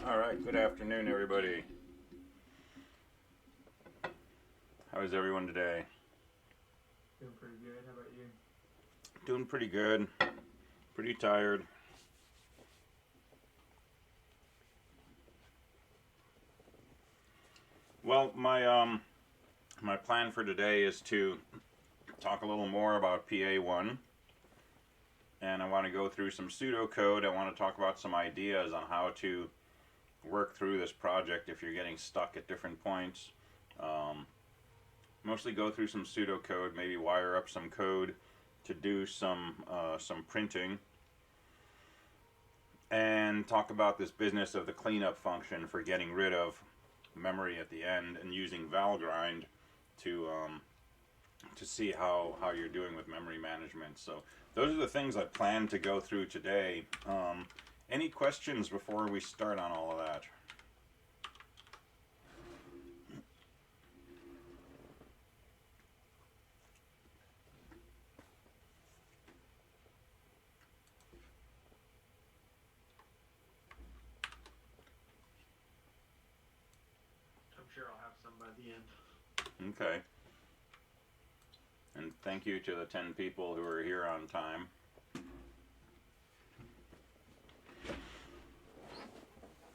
Alright, good afternoon everybody. How is everyone today? Doing pretty good. How about you? Doing pretty good. Pretty tired. Well, my plan for today is to talk a little more about PA1, and I want to go through some pseudocode. I want to talk about some ideas on how to work through this project if you're getting stuck at different points. Mostly go through some pseudocode, maybe wire up some code to do some printing, and talk about this business of the cleanup function for getting rid of memory at the end and using valgrind to see how you're doing with memory management. So those are the things I plan to go through today. Any questions before we start on all of that? I'm sure I'll have some by the end. Okay. And thank you to the 10 people who are here on time.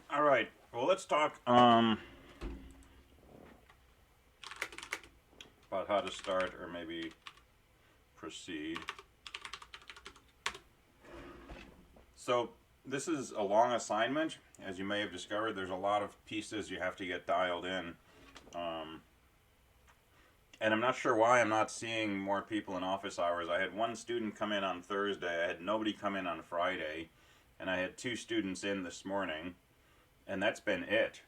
All right. Well, let's talk about how to start or maybe proceed. So this is a long assignment. As you may have discovered, there's a lot of pieces you have to get dialed in. And I'm not sure why I'm not seeing more people in office hours. I had one student come in on Thursday. I had nobody come in on Friday. And I had 2 students in this morning. And that's been it.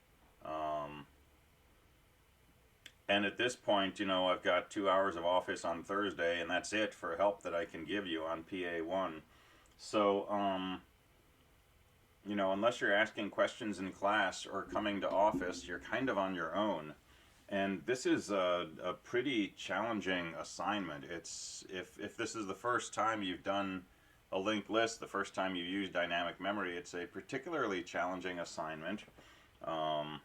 And at this point, you know, I've got 2 hours of office on Thursday, and that's it for help that I can give you on PA1. So, you know, unless you're asking questions in class or coming to office, you're kind of on your own. And this is a pretty challenging assignment. It's if this is the first time you've done a linked list, the first time you use dynamic memory, it's a particularly challenging assignment. And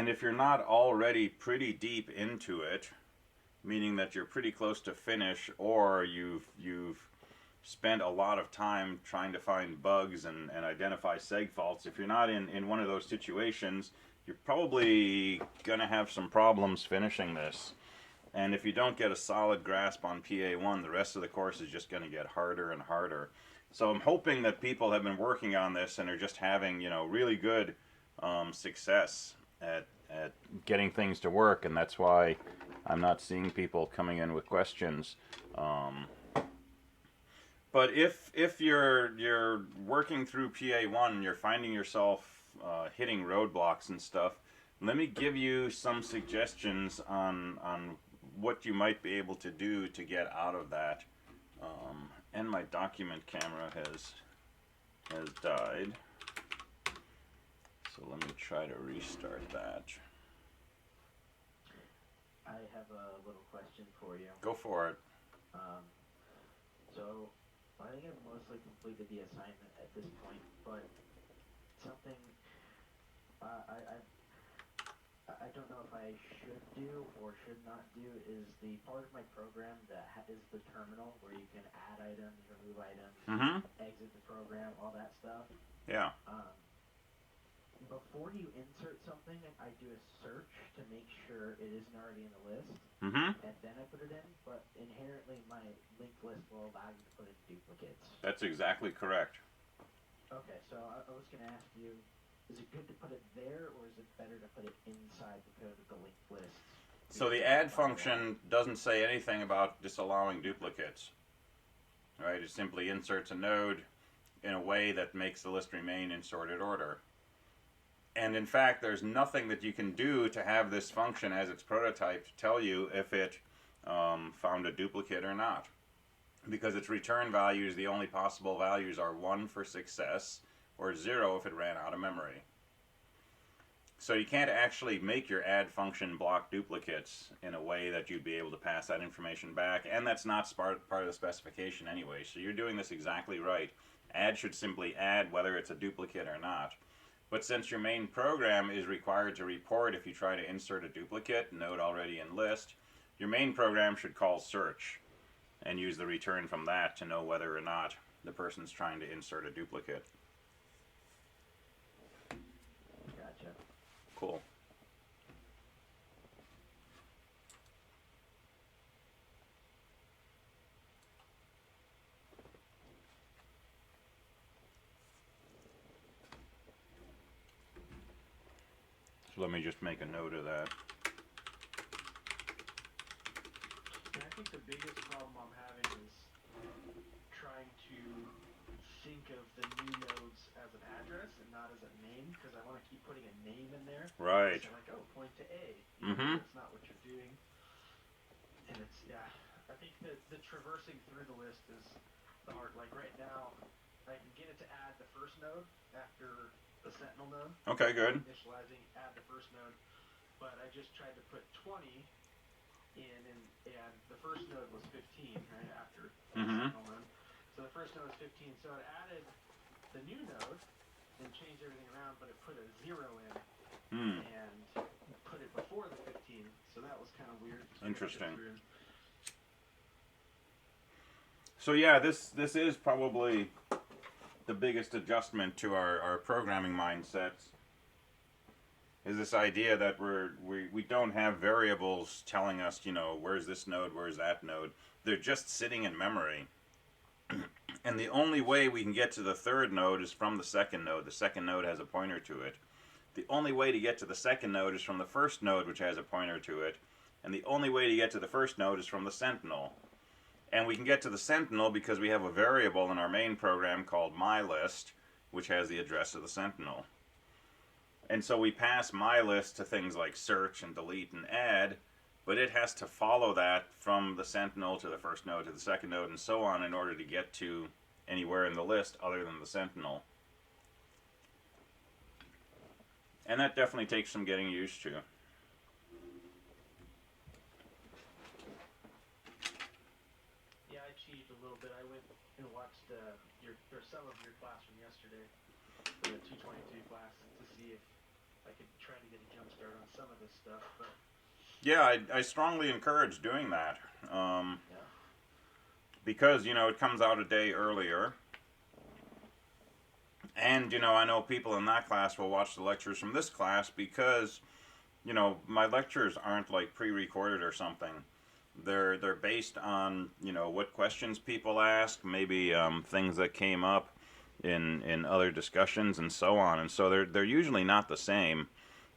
if you're not already pretty deep into it, meaning that you're pretty close to finish, or you've spent a lot of time trying to find bugs and identify seg faults, if you're not in one of those situations, you're probably going to have some problems finishing this. And if you don't get a solid grasp on PA1, the rest of the course is just going to get harder and harder. So I'm hoping that people have been working on this and are just having, you know, really good success at getting things to work, and that's why I'm not seeing people coming in with questions. But if you're working through PA1 and you're finding yourself hitting roadblocks and stuff, let me give you some suggestions on what you might be able to do to get out of that. And my document camera has died. So let me try to restart that. I have a little question for you. Go for it. So I think I've mostly completed the assignment at this point, but something I don't know if I should do or should not do is the part of my program that is the terminal where you can add items, remove items, exit the program, all that stuff. Yeah. Before you insert something, I do a search to make sure it isn't already in the list, and then I put it in, but inherently my linked list will allow you to put in duplicates. That's exactly correct. Okay, so I was going to ask you, is it good to put it there, or is it better to put it inside the code of the linked list? So the add function doesn't say anything about disallowing duplicates. Right? It simply inserts a node in a way that makes the list remain in sorted order. And in fact, there's nothing that you can do to have this function as its prototype tell you if it found a duplicate or not. Because its return values, the only possible values are 1 for success or 0 if it ran out of memory. So you can't actually make your add function block duplicates in a way that you'd be able to pass that information back, and that's not part of the specification anyway, so you're doing this exactly right. Add should simply add whether it's a duplicate or not. But since your main program is required to report if you try to insert a duplicate node already in list, your main program should call search and use the return from that to know whether or not the person's trying to insert a duplicate. Gotcha. Cool. So let me just make a note of that. And I think the biggest problem I'm having is trying to think of the new nodes as an address and not as a name, because I want to keep putting a name in there. Right. So like, oh, point to A. Mm-hmm. That's not what you're doing. And it's, yeah, I think that the traversing through the list is the hard. Like right now, I can get it to add the first node after the sentinel node. Okay, good. Initializing, add the first node. But I just tried to put 20 in, and the first node was 15, right, after the sentinel node. So the first node was 15, so it added the new node and changed everything around, but it put a 0 in and put it before the 15, so that was kind of weird. Interesting. So yeah, this is probably the biggest adjustment to our programming mindsets, is this idea that we don't have variables telling us, you know, where's this node, where's that node. They're just sitting in memory. And the only way we can get to the third node is from the second node. The second node has a pointer to it. The only way to get to the second node is from the first node, which has a pointer to it. And the only way to get to the first node is from the sentinel. And we can get to the sentinel because we have a variable in our main program called mylist, which has the address of the sentinel. And so we pass mylist to things like search and delete and add, but it has to follow that from the sentinel to the first node to the second node and so on in order to get to anywhere in the list other than the sentinel. And that definitely takes some getting used to. Yeah, I cheated a little bit. I went and watched some of your class from yesterday, the 222 class, to see if I could try to get a jump start on some of this stuff. But yeah, I strongly encourage doing that. Because, you know, it comes out a day earlier. And, you know, I know people in that class will watch the lectures from this class because, you know, my lectures aren't like pre-recorded or something. They're based on, you know, what questions people ask, maybe things that came up in other discussions and so on. And so they're usually not the same.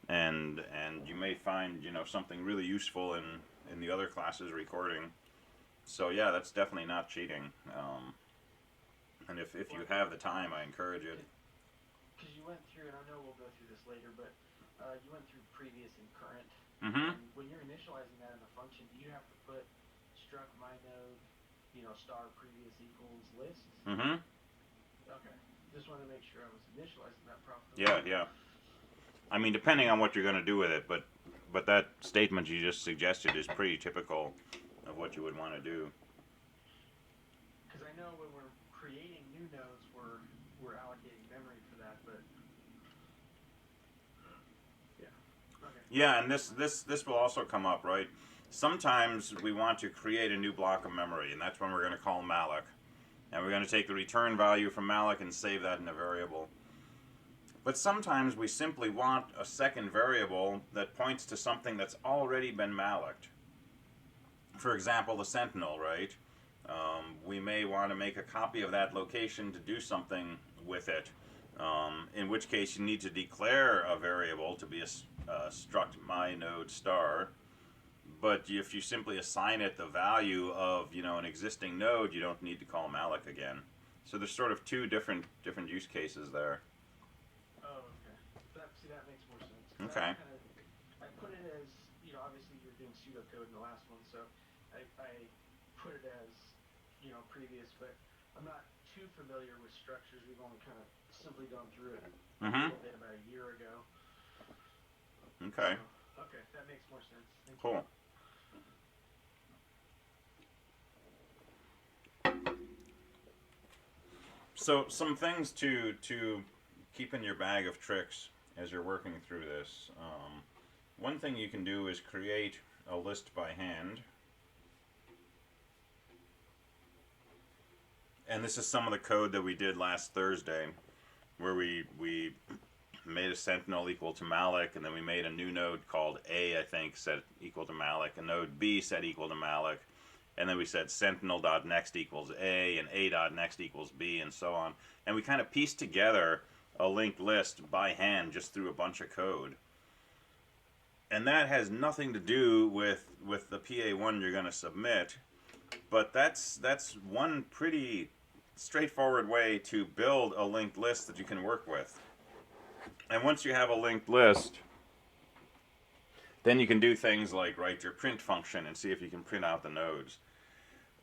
And you may find, you know, something really useful in the other classes recording. So yeah, that's definitely not cheating. And if you have the time, I encourage it. because you went through, and I know we'll go through this later, but you went through previous and current. Mm-hmm. And when you're initializing that in the function, do you have to put struct my node, you know, star previous equals list? Mm-hmm. Okay. Just wanted to make sure I was initializing that properly. Yeah. I mean, depending on what you're going to do with it, but that statement you just suggested is pretty typical of what you would want to do. Because I know when we're creating new nodes, we're allocating memory for that, but yeah. Okay. Yeah, and this will also come up, right? Sometimes we want to create a new block of memory, and that's when we're going to call malloc. And we're going to take the return value from malloc and save that in a variable. But sometimes we simply want a second variable that points to something that's already been malloced. For example, the sentinel, right? We may want to make a copy of that location to do something with it. In which case you need to declare a variable to be a struct my node star. But if you simply assign it the value of, you know, an existing node, you don't need to call malloc again. So there's sort of two different use cases there. Oh, okay. That makes more sense. Okay. I put it as, you know, obviously you're doing pseudocode in the last one, so I put it as, you know, previous, but I'm not too familiar with structures. We've only kind of simply gone through it a little bit about a year ago. Okay. So, okay, that makes more sense. Thank Cool. you. So some things to keep in your bag of tricks as you're working through this. One thing you can do is create a list by hand. And this is some of the code that we did last Thursday, where we made a sentinel equal to malloc, and then we made a new node called A, I think, set equal to malloc, a node B set equal to malloc, and then we said sentinel.next equals A, and A.next equals B, and so on. And we kind of pieced together a linked list by hand just through a bunch of code. And that has nothing to do with the PA1 you're going to submit, but that's one pretty straightforward way to build a linked list that you can work with. And once you have a linked list, then you can do things like write your print function and see if you can print out the nodes.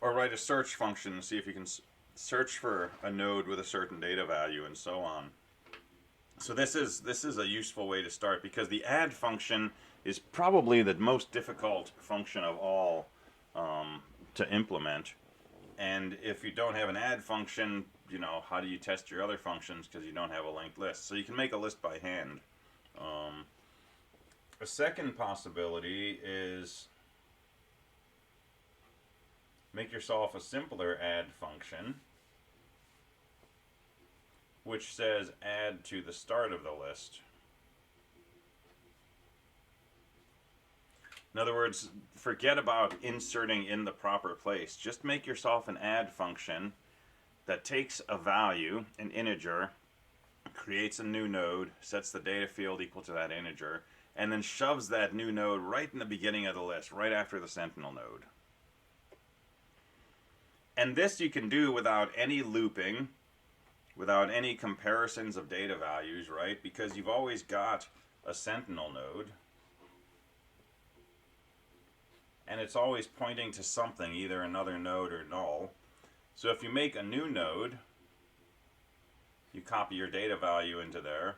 Or write a search function and see if you can search for a node with a certain data value, and so on. So this is a useful way to start, because the add function is probably the most difficult function of all to implement. And if you don't have an add function, you know, how do you test your other functions because you don't have a linked list? So you can make a list by hand. A second possibility is make yourself a simpler add function, which says add to the start of the list. In other words, forget about inserting in the proper place. Just make yourself an add function that takes a value, an integer, creates a new node, sets the data field equal to that integer, and then shoves that new node right in the beginning of the list, right after the sentinel node. And this you can do without any looping, without any comparisons of data values, right? Because you've always got a sentinel node, and it's always pointing to something, either another node or null. So if you make a new node, you copy your data value into there.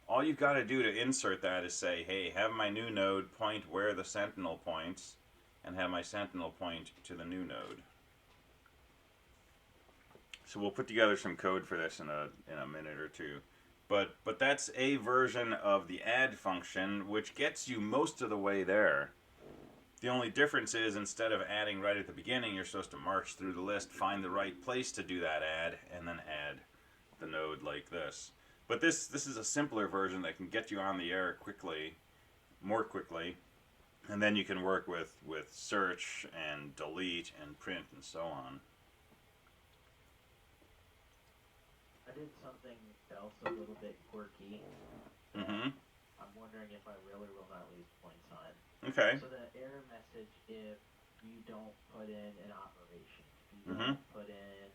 All you've got to do to insert that is say, hey, have my new node point where the sentinel points, and have my sentinel point to the new node. So we'll put together some code for this in a minute or two. But that's a version of the add function, which gets you most of the way there. The only difference is, instead of adding right at the beginning, you're supposed to march through the list, find the right place to do that add, and then add the node like this. But this is a simpler version that can get you on the air quickly, more quickly, and then you can work with search and delete and print and so on. I did something else a little bit quirky. Mm-hmm. I'm wondering if I will or will not lose points on. Okay. So the error message, if you don't put in an operation, if you Mm-hmm. don't put in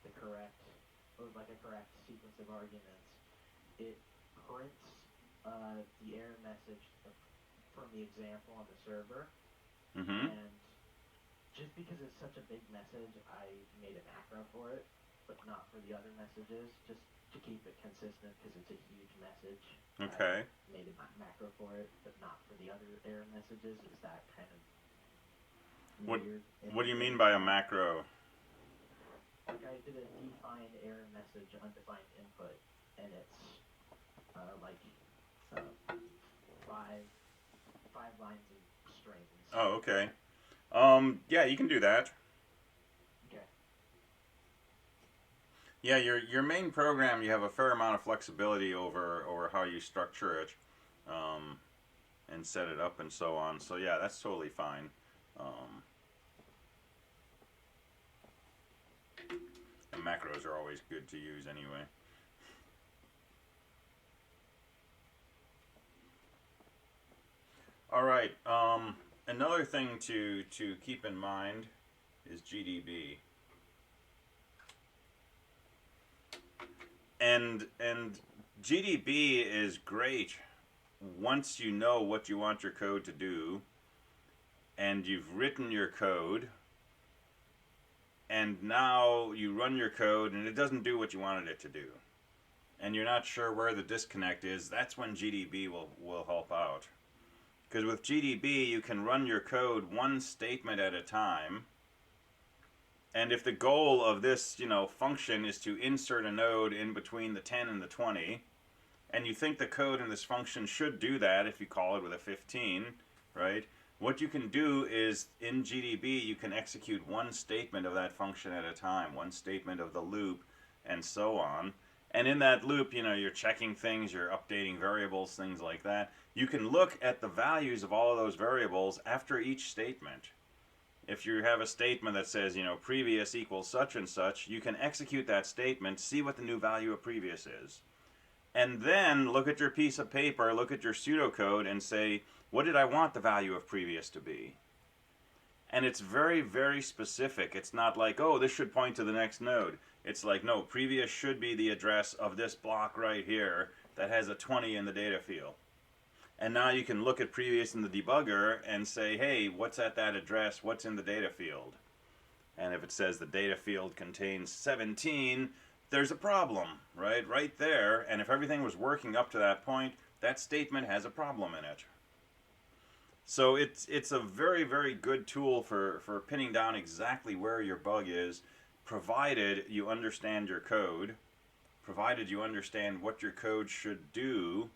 the correct, or like a correct sequence of arguments, it prints the error message from the example on the server. Mm-hmm. And just because it's such a big message, I made a macro for it, but not for the other messages, just to keep it consistent, because it's a huge message. Okay. I made a macro for it, but not for the other error messages. Is that kind of weird? What do you mean by a macro? Like, I did a define error message, undefined input, and it's five lines of strings. Oh, okay. Yeah, you can do that. Okay. Yeah, your main program, you have a fair amount of flexibility over how you structure it, and set it up and so on. So yeah, that's totally fine. And macros are always good to use anyway. All right. Another thing to keep in mind is GDB. And GDB is great once you know what you want your code to do, and you've written your code, and now you run your code and it doesn't do what you wanted it to do, and you're not sure where the disconnect is. That's when GDB will help out. Because with GDB, you can run your code one statement at a time, And if the goal of this, function is to insert a node in between the 10 and the 20, and you think the code in this function should do that if you call it with a 15, right? What you can do is, in GDB, you can execute one statement of that function at a time, one statement of the loop, and so on. And in that loop, you're checking things, you're updating variables, things like that. You can look at the values of all of those variables after each statement. If you have a statement that says, previous equals such and such, you can execute that statement, see what the new value of previous is. And then look at your piece of paper, look at your pseudocode, and say, what did I want the value of previous to be? And it's very, very specific. It's not like, oh, this should point to the next node. It's like, no, previous should be the address of this block right here that has a 20 in the data field. And now you can look at previous in the debugger and say, hey, what's at that address? What's in the data field? And if it says the data field contains 17, there's a problem, right? Right there. And if everything was working up to that point, that statement has a problem in it. So it's a very, very good tool for pinning down exactly where your bug is, provided you understand your code, provided you understand what your code should do,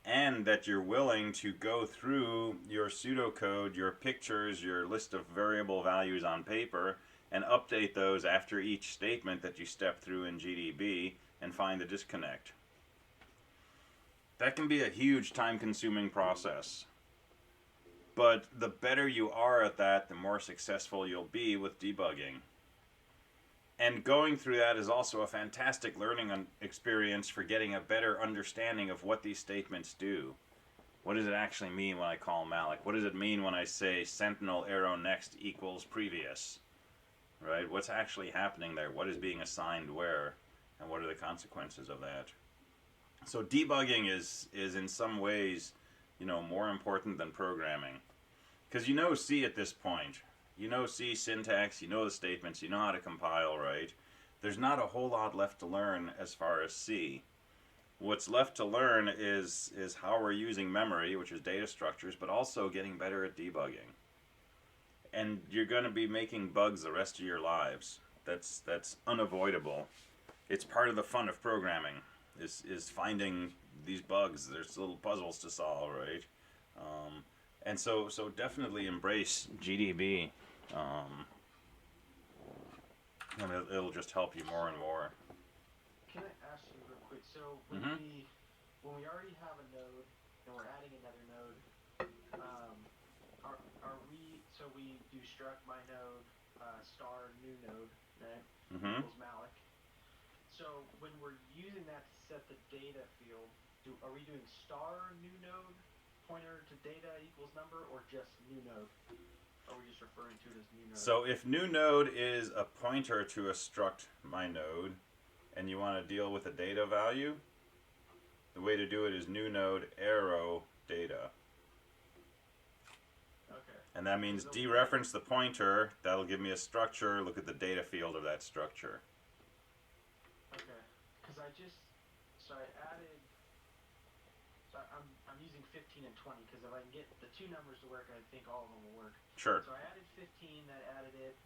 and that you're willing to go through your pseudocode, your pictures, your list of variable values on paper, and update those after each statement that you step through in GDB and find the disconnect. That can be a huge time-consuming process. But the better you are at that, the more successful you'll be with debugging. And going through that is also a fantastic learning experience for getting a better understanding of what these statements do. What does it actually mean when I call malloc? What does it mean when I say sentinel arrow next equals previous? Right? What's actually happening there? What is being assigned where? And what are the consequences of that? So debugging is in some ways, more important than programming. Because you know C at this point. You know C syntax, you know the statements, you know how to compile, right? There's not a whole lot left to learn as far as C. What's left to learn is how we're using memory, which is data structures, but also getting better at debugging. And you're going to be making bugs the rest of your lives. That's unavoidable. It's part of the fun of programming, is finding these bugs. There's little puzzles to solve, right? And so definitely embrace GDB. And it'll just help you more and more. Can I ask you real quick? So when we already have a node and we're adding another node, are we? So we do struct my node star new node, right? Equals malloc. So when we're using that to set the data field, are we doing star new node pointer to data equals number, or just new node? Or are we just referring to it as new node? So if new node is a pointer to a struct my node, and you want to deal with a data value, the way to do it is new node arrow data. Okay. And that means dereference the pointer. That'll give me a structure. Look at the data field of that structure. Okay. Because I added. So I'm using 15 and 20 because if I can get the two numbers to work, I think all of them will work. Sure. So I added 15. That added it.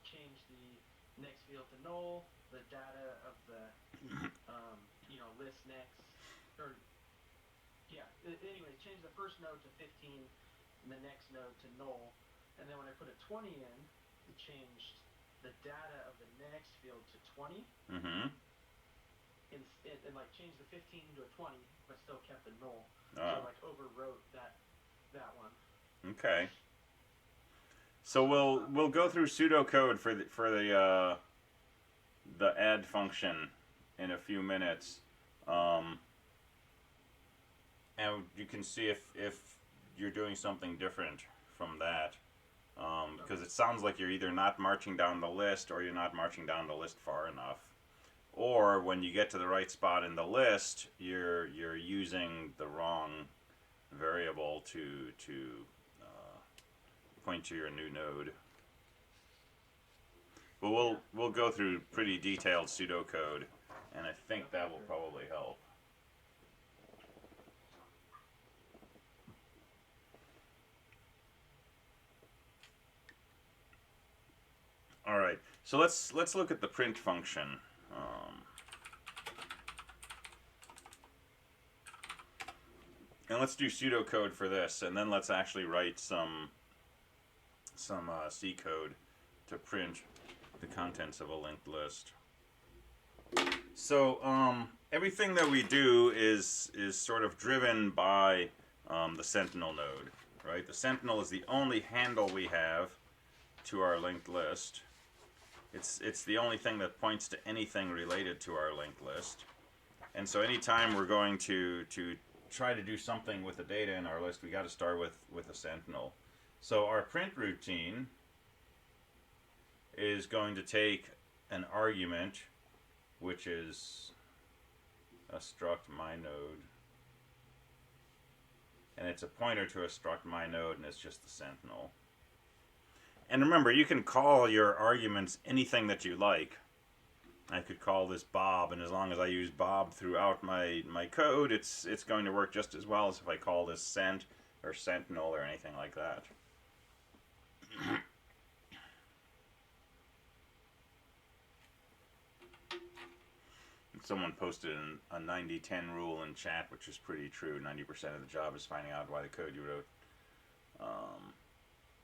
Changed the next field to null. The data of the list next. Anyway, change the first node to 15 and the next node to null. And then when I put a 20 in, it changed the data of the next field to 20. And like changed the 15 to a 20, but still kept the null. So like overwrote that one. Okay. So we'll go through pseudocode for the add function in a few minutes, and you can see if you're doing something different from that, because it sounds like you're either not marching down the list or you're not marching down the list far enough, or when you get to the right spot in the list, you're using the wrong variable to point to your new node. But we'll go through pretty detailed pseudocode, and I think that will probably help. All right. So let's look at the print function. And let's do pseudocode for this, and then let's actually write some C code to print the contents of a linked list. So everything that we do is sort of driven by the Sentinel node, right? The Sentinel is the only handle we have to our linked list. It's the only thing that points to anything related to our linked list. And so anytime we're going to try to do something with the data in our list, we got to start with a Sentinel. So our print routine is going to take an argument, which is a struct mynode, and it's a pointer to a struct mynode, and it's just the Sentinel. And remember, you can call your arguments anything that you like. I could call this Bob, and as long as I use Bob throughout my code, it's going to work just as well as if I call this Sent or Sentinel or anything like that. Someone posted a 90-10 rule in chat, which is pretty true. 90% of the job is finding out why the code you wrote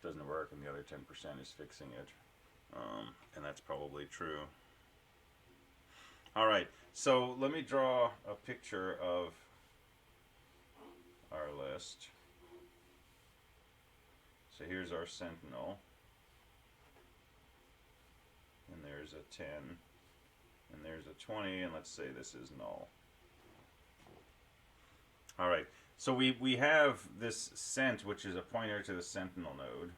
doesn't work, and the other 10% is fixing it. And that's probably true. Alright, so let me draw a picture of our list. So here's our Sentinel. And there's a 10. And there's a 20, and let's say this is null. Alright, so we have this sent, which is a pointer to the Sentinel node.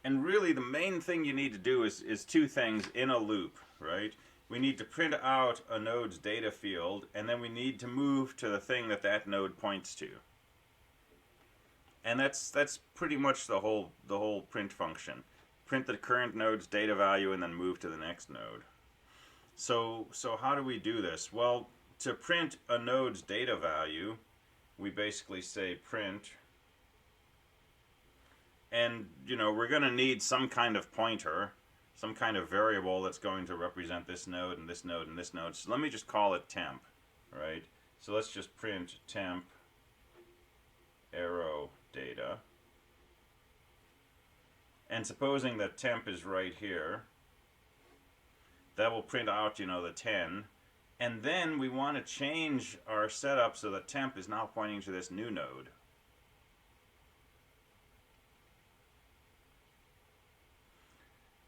And really the main thing you need to do is two things in a loop, right? We need to print out a node's data field, and then we need to move to the thing that node points to. And that's pretty much the whole print function. Print the current node's data value and then move to the next node. So how do we do this? Well, to print a node's data value, we basically say print, and we're going to need some kind of pointer, some kind of variable that's going to represent this node and this node and this node. So let me just call it temp, right? So let's just print temp arrow data. And supposing that temp is right here, that will print out, the 10. And then we want to change our setup so that temp is now pointing to this new node.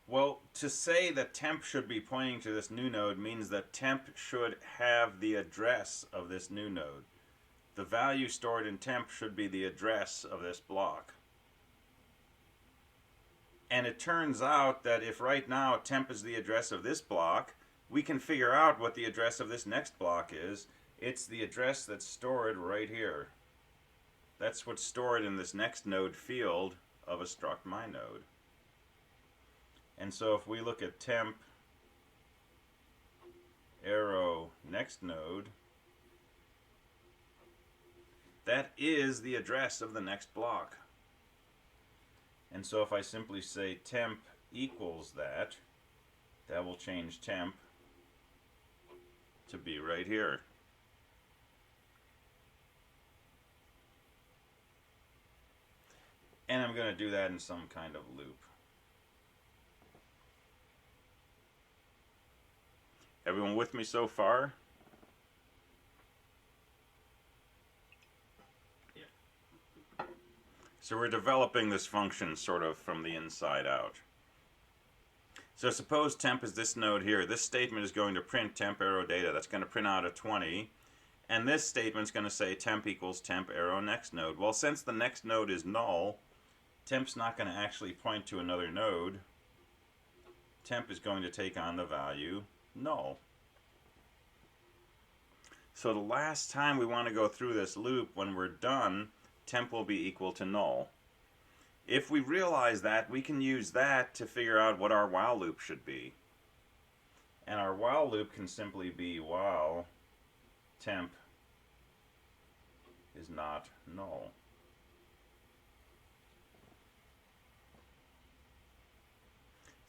Well, to say that temp should be pointing to this new node means that temp should have the address of this new node. The value stored in temp should be the address of this block. And it turns out that if right now temp is the address of this block, we can figure out what the address of this next block is. It's the address that's stored right here. That's what's stored in this next node field of a struct mynode. And so if we look at temp arrow next node, that is the address of the next block. And so if I simply say temp equals that will change temp to be right here. And I'm going to do that in some kind of loop. Everyone with me so far? Yeah. So we're developing this function sort of from the inside out. So suppose temp is this node here. This statement is going to print temp arrow data. That's going to print out a 20. And this statement's going to say temp equals temp arrow next node. Well, since the next node is null, temp's not going to actually point to another node. Temp is going to take on the value null. So the last time we want to go through this loop, when we're done, temp will be equal to null. If we realize that, we can use that to figure out what our while loop should be. And our while loop can simply be while temp is not null.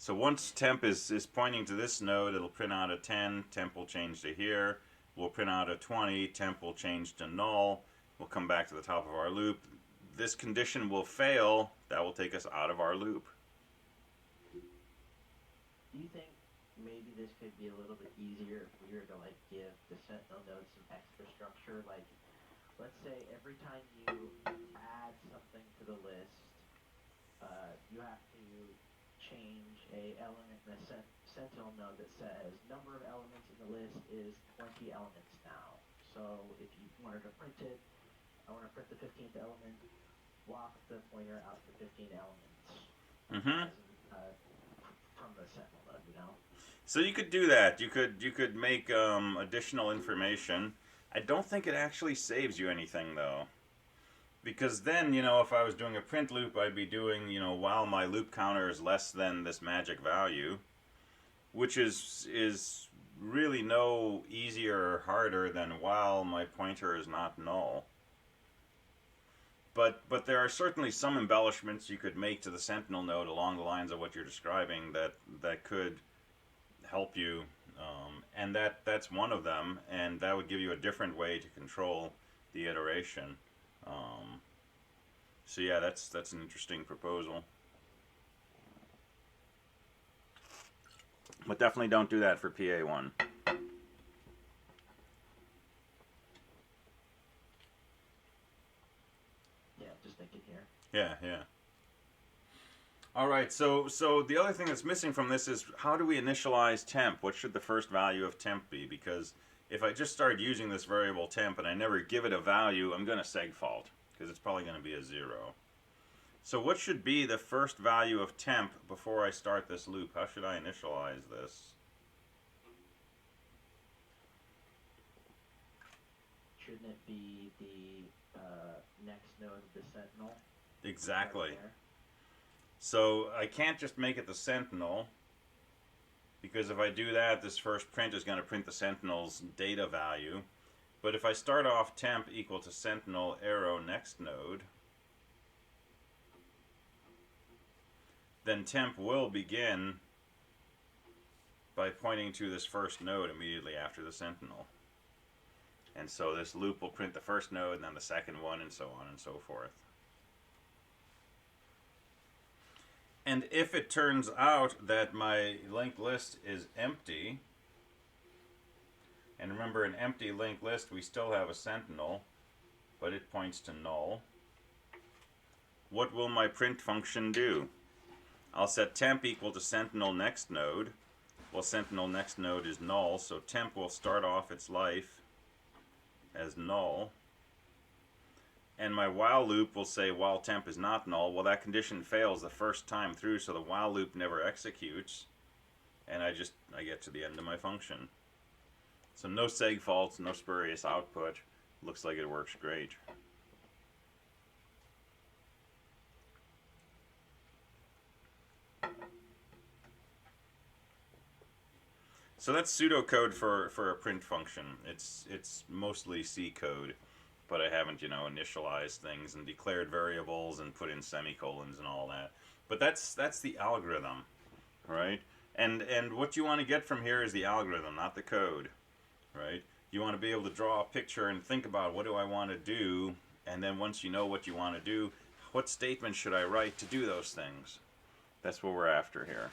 So once temp is pointing to this node, it'll print out a 10, temp will change to here. We'll print out a 20, temp will change to null. We'll come back to the top of our loop. This condition will fail, that will take us out of our loop. Do you think maybe this could be a little bit easier if we were to like give the Sentinel node some extra structure? Like, let's say every time you add something to the list, you have to change a element in the Sentinel node that says number of elements in the list is 20 elements now. So if you wanted to print it, I want to print the 15th element, walk the pointer out to 15 elements. Mm-hmm. From the Sentinel node, you know? So you could do that. You could make additional information. I don't think it actually saves you anything though. Because then, you know, if I was doing a print loop, I'd be doing, you know, while my loop counter is less than this magic value, which is really no easier or harder than while my pointer is not null. But there are certainly some embellishments you could make to the Sentinel node along the lines of what you're describing that could help you, and that's one of them, and that would give you a different way to control the iteration. So yeah, that's an interesting proposal. But definitely don't do that for PA1. Yeah, just thinking here. Yeah. All right, so the other thing that's missing from this is how do we initialize temp? What should the first value of temp be? Because if I just start using this variable temp and I never give it a value, I'm going to segfault, because it's probably going to be a 0. So what should be the first value of temp before I start this loop? How should I initialize this? Shouldn't it be the next node of the Sentinel? Exactly. Right there? So I can't just make it the Sentinel, because if I do that, this first print is going to print the Sentinel's data value. But if I start off temp equal to Sentinel arrow next node, then temp will begin by pointing to this first node immediately after the Sentinel. And so this loop will print the first node and then the second one, and so on and so forth. And if it turns out that my linked list is empty, and remember, an empty linked list, we still have a Sentinel, but it points to null, what will my print function do? I'll set temp equal to Sentinel next node. Well, Sentinel next node is null, so temp will start off its life as null. And my while loop will say while temp is not null. Well, that condition fails the first time through, so the while loop never executes, and I get to the end of my function. So no seg faults, no spurious output. Looks like it works great. So that's pseudocode for a print function. It's mostly C code, but I haven't, initialized things and declared variables and put in semicolons and all that. But that's the algorithm, right? And what you want to get from here is the algorithm, not the code, right? You want to be able to draw a picture and think about, what do I want to do? And then once you know what you want to do, what statement should I write to do those things? That's what we're after here.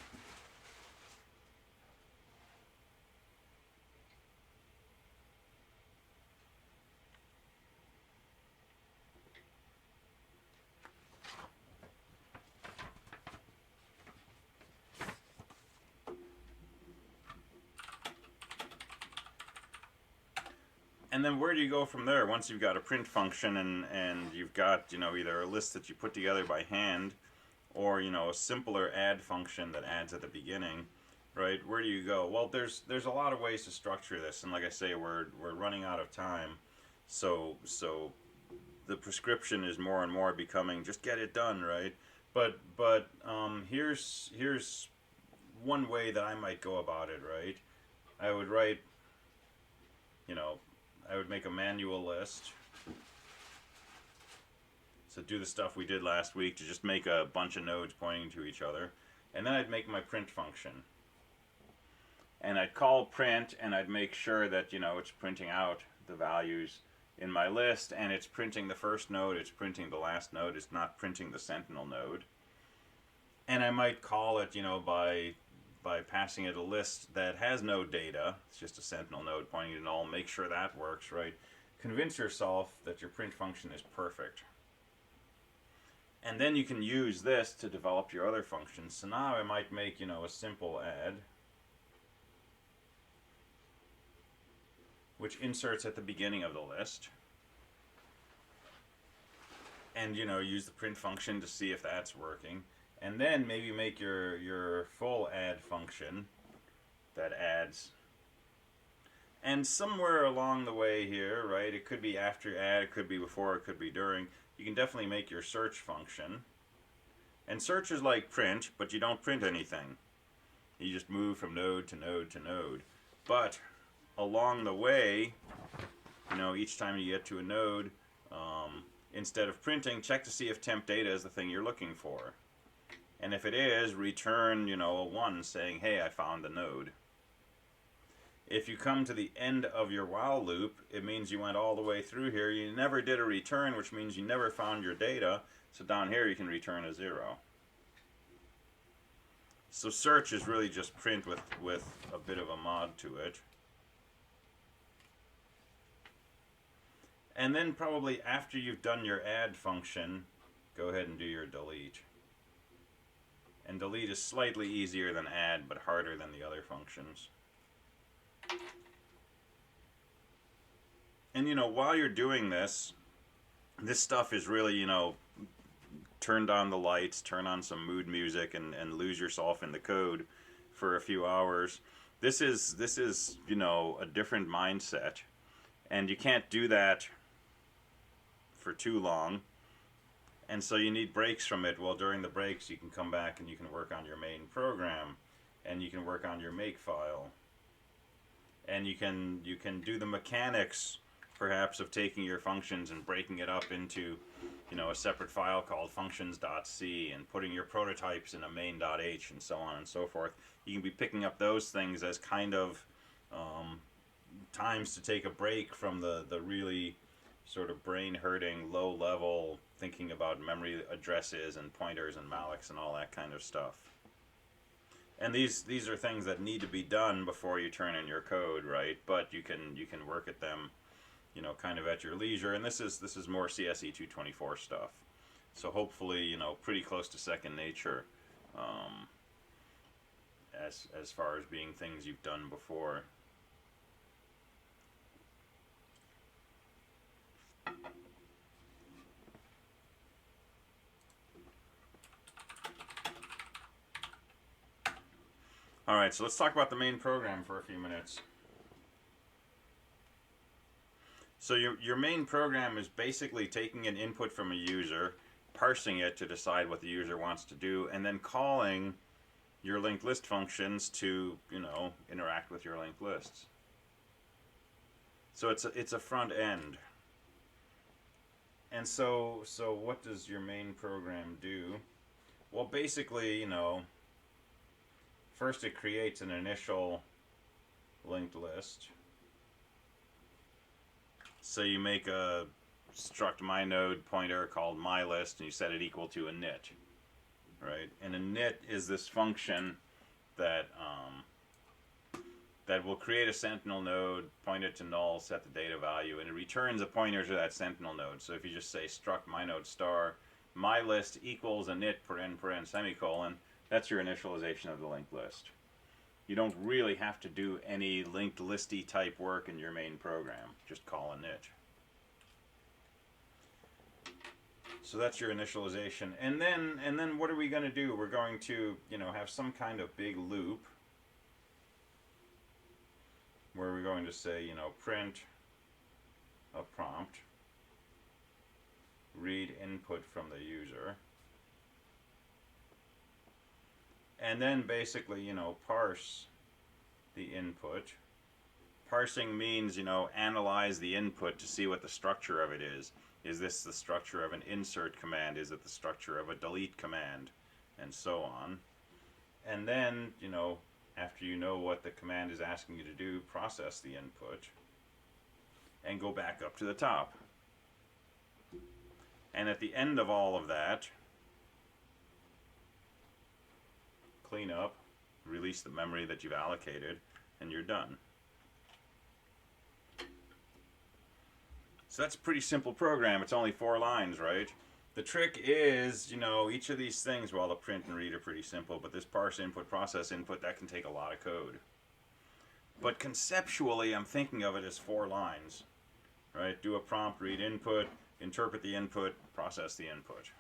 And then where do you go from there? Once you've got a print function and you've got, either a list that you put together by hand, or, a simpler add function that adds at the beginning, right? Where do you go? Well, there's a lot of ways to structure this, and like I say, we're running out of time. So the prescription is more and more becoming just get it done, right? But here's one way that I might go about it, right? I would write, I would make a manual list. So do the stuff we did last week to just make a bunch of nodes pointing to each other. And then I'd make my print function. And I'd call print, and I'd make sure that, you know, it's printing out the values in my list, and it's printing the first node, it's printing the last node, it's not printing the sentinel node. And I might call it, you know, by passing it a list that has no data. It's just a sentinel node pointing to null. Make sure that works, right? Convince yourself that your print function is perfect. And then you can use this to develop your other functions. So now I might make, you know, a simple add, which inserts at the beginning of the list. And, you know, use the print function to see if that's working. And then maybe make your full add function that adds. And somewhere along the way here, right, it could be after add, it could be before, it could be during, you can definitely make your search function. And search is like print, but you don't print anything. You just move from node to node to node. But along the way, you know, each time you get to a node, instead of printing, check to see if temp data is the thing you're looking for. And if it is, return, you know, a 1 saying, hey, I found the node. If you come to the end of your while loop, it means you went all the way through here. You never did a return, which means you never found your data. So down here you can return a 0. So search is really just print with a bit of a mod to it. And then probably after you've done your add function, go ahead and do your delete. And delete is slightly easier than add, but harder than the other functions. And, you know, while you're doing this stuff is really, you know, turn on the lights, turn on some mood music, and lose yourself in the code for a few hours. This is, you know, a different mindset. And you can't do that for too long. And so you need breaks from it. Well, during the breaks you can come back and you can work on your main program, and you can work on your make file, and you can do the mechanics perhaps of taking your functions and breaking it up into, you know, a separate file called functions.c, and putting your prototypes in a main.h, and so on and so forth. You can be picking up those things as kind of times to take a break from the really sort of brain-hurting, low-level thinking about memory addresses and pointers and mallocs and all that kind of stuff. And these are things that need to be done before you turn in your code, right? But you can work at them, you know, kind of at your leisure. And this is more CSE224 stuff. So hopefully, you know, pretty close to second nature, as far as being things you've done before. Alright, so let's talk about the main program for a few minutes. So your main program is basically taking an input from a user, parsing it to decide what the user wants to do, and then calling your linked list functions to, you know, interact with your linked lists. So it's a front end. And so what does your main program do? Well, basically, you know, first it creates an initial linked list. So you make a struct mynode pointer called mylist, and you set it equal to init, right? And init is this function that that will create a sentinel node, point it to null, set the data value, and it returns a pointer to that sentinel node. So if you just say struct mynode star mylist equals init paren semicolon, that's your initialization of the linked list. You don't really have to do any linked listy type work in your main program. Just call init. So that's your initialization. And then what are we going to do? We're going to, you know, have some kind of big loop where we're going to say, you know, print a prompt, read input from the user, and then basically, you know, parse the input. Parsing means, you know, analyze the input to see what the structure of it is. Is this the structure of an insert command? Is it the structure of a delete command? And so on. And then, you know, after you know what the command is asking you to do, process the input and go back up to the top. And at the end of all of that, clean up, release the memory that you've allocated, and you're done. So that's a pretty simple program. It's only 4 lines, right? The trick is, you know, each of these things, well, the print and read are pretty simple, but this parse input, process input, that can take a lot of code. But conceptually, I'm thinking of it as 4 lines, right? Do a prompt, read input, interpret the input, process the input.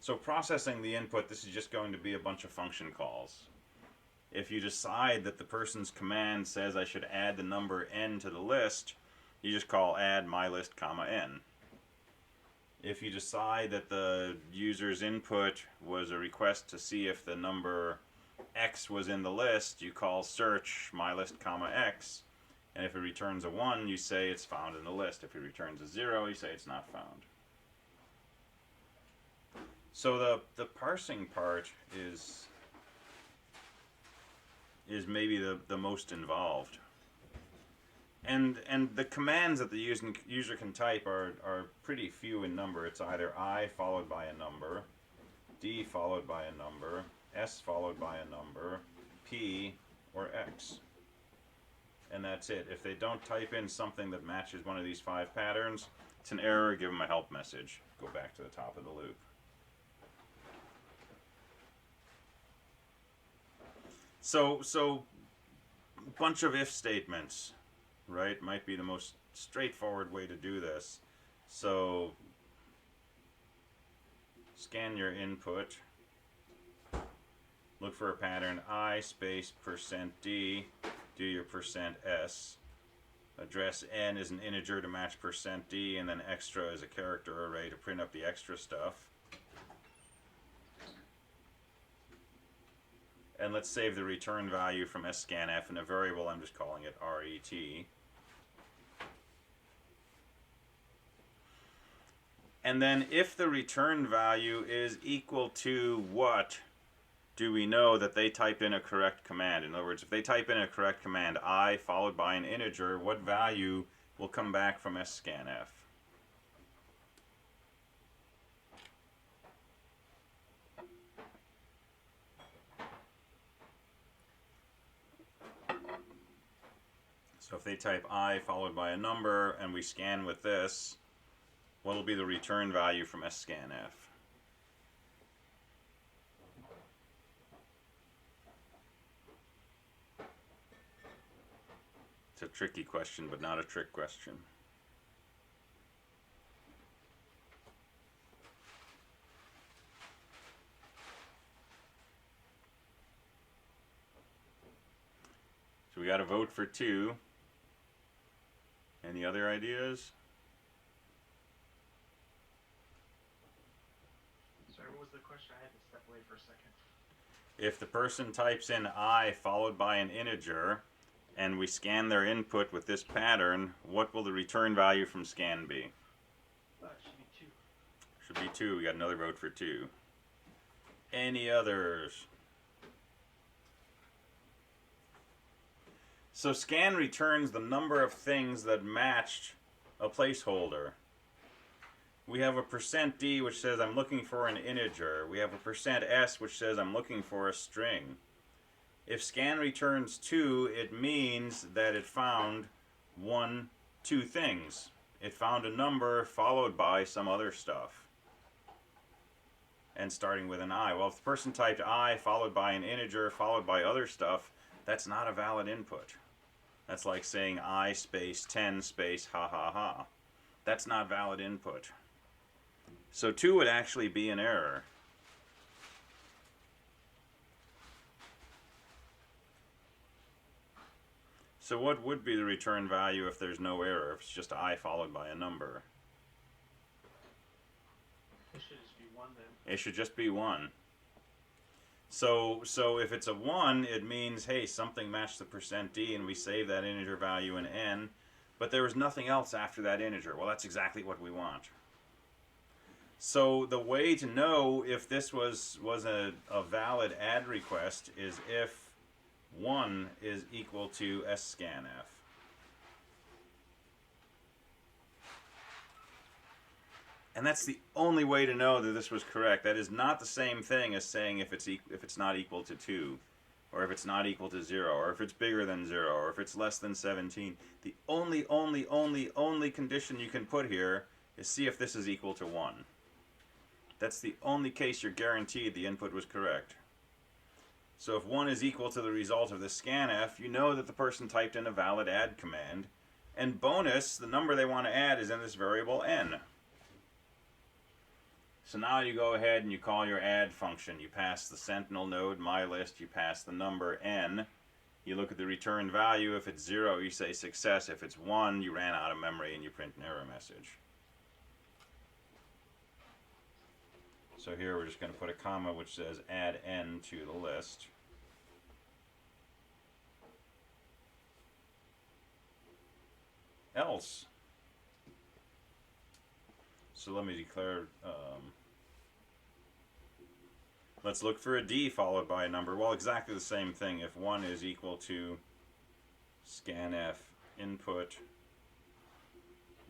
So processing the input, this is just going to be a bunch of function calls. If you decide that the person's command says I should add the number n to the list, you just call add mylist comma n. If you decide that the user's input was a request to see if the number x was in the list, you call search mylist comma x. And if it returns a 1, you say it's found in the list. If it returns a 0, you say it's not found. So the parsing part is maybe the most involved. And the commands that the user can type are pretty few in number. It's either I followed by a number, D followed by a number, S followed by a number, P, or X. And that's it. If they don't type in something that matches one of these 5 patterns, it's an error. Give them a help message. Go back to the top of the loop. So a bunch of if statements, right, might be the most straightforward way to do this. So scan your input, look for a pattern, I space %d, do your %s, address n is an integer to match %d, and then extra is a character array to print up the extra stuff. And let's save the return value from scanf in a variable. I'm just calling it ret. And then if the return value is equal to what, do we know that they typed in a correct command? In other words, if they type in a correct command, I followed by an integer, what value will come back from scanf? So if they type I followed by a number and we scan with this, what will be the return value from scanf? It's a tricky question, but not a trick question. So we got to vote for 2. Any other ideas? Sorry, what was the question? I had to step away for a second. If the person types in I followed by an integer, and we scan their input with this pattern, what will the return value from scan be? It should be 2. Should be 2. We got another vote for 2. Any others? So scan returns the number of things that matched a placeholder. We have a %d which says I'm looking for an integer. We have a %s which says I'm looking for a string. If scan returns 2, it means that it found 2 things. It found a number followed by some other stuff. And starting with an I. Well, if the person typed I followed by an integer followed by other stuff, that's not a valid input. That's like saying I space 10 space ha ha ha. That's not valid input. So 2 would actually be an error. So what would be the return value if there's no error, if it's just I followed by a number? It should just be 1 then. It should just be 1. So if it's a 1, it means, hey, something matched the %d and we save that integer value in n, but there was nothing else after that integer. Well, that's exactly what we want. So the way to know if this was a valid add request is if 1 is equal to scanf. And that's the only way to know that this was correct. That is not the same thing as saying if it's not equal to 2, or if it's not equal to 0, or if it's bigger than 0, or if it's less than 17. The only condition you can put here is see if this is equal to 1. That's the only case you're guaranteed the input was correct. So if 1 is equal to the result of the scanf, you know that the person typed in a valid add command. And bonus, the number they want to add is in this variable n. So now you go ahead and you call your add function. You pass the sentinel node mylist, you pass the number n. You look at the return value. If it's 0, you say success. If it's 1, you ran out of memory and you print an error message. So here we're just going to put a comma which says add n to the list. Else. So let me declare, let's look for a D followed by a number. Well, exactly the same thing. If 1 is equal to scanf input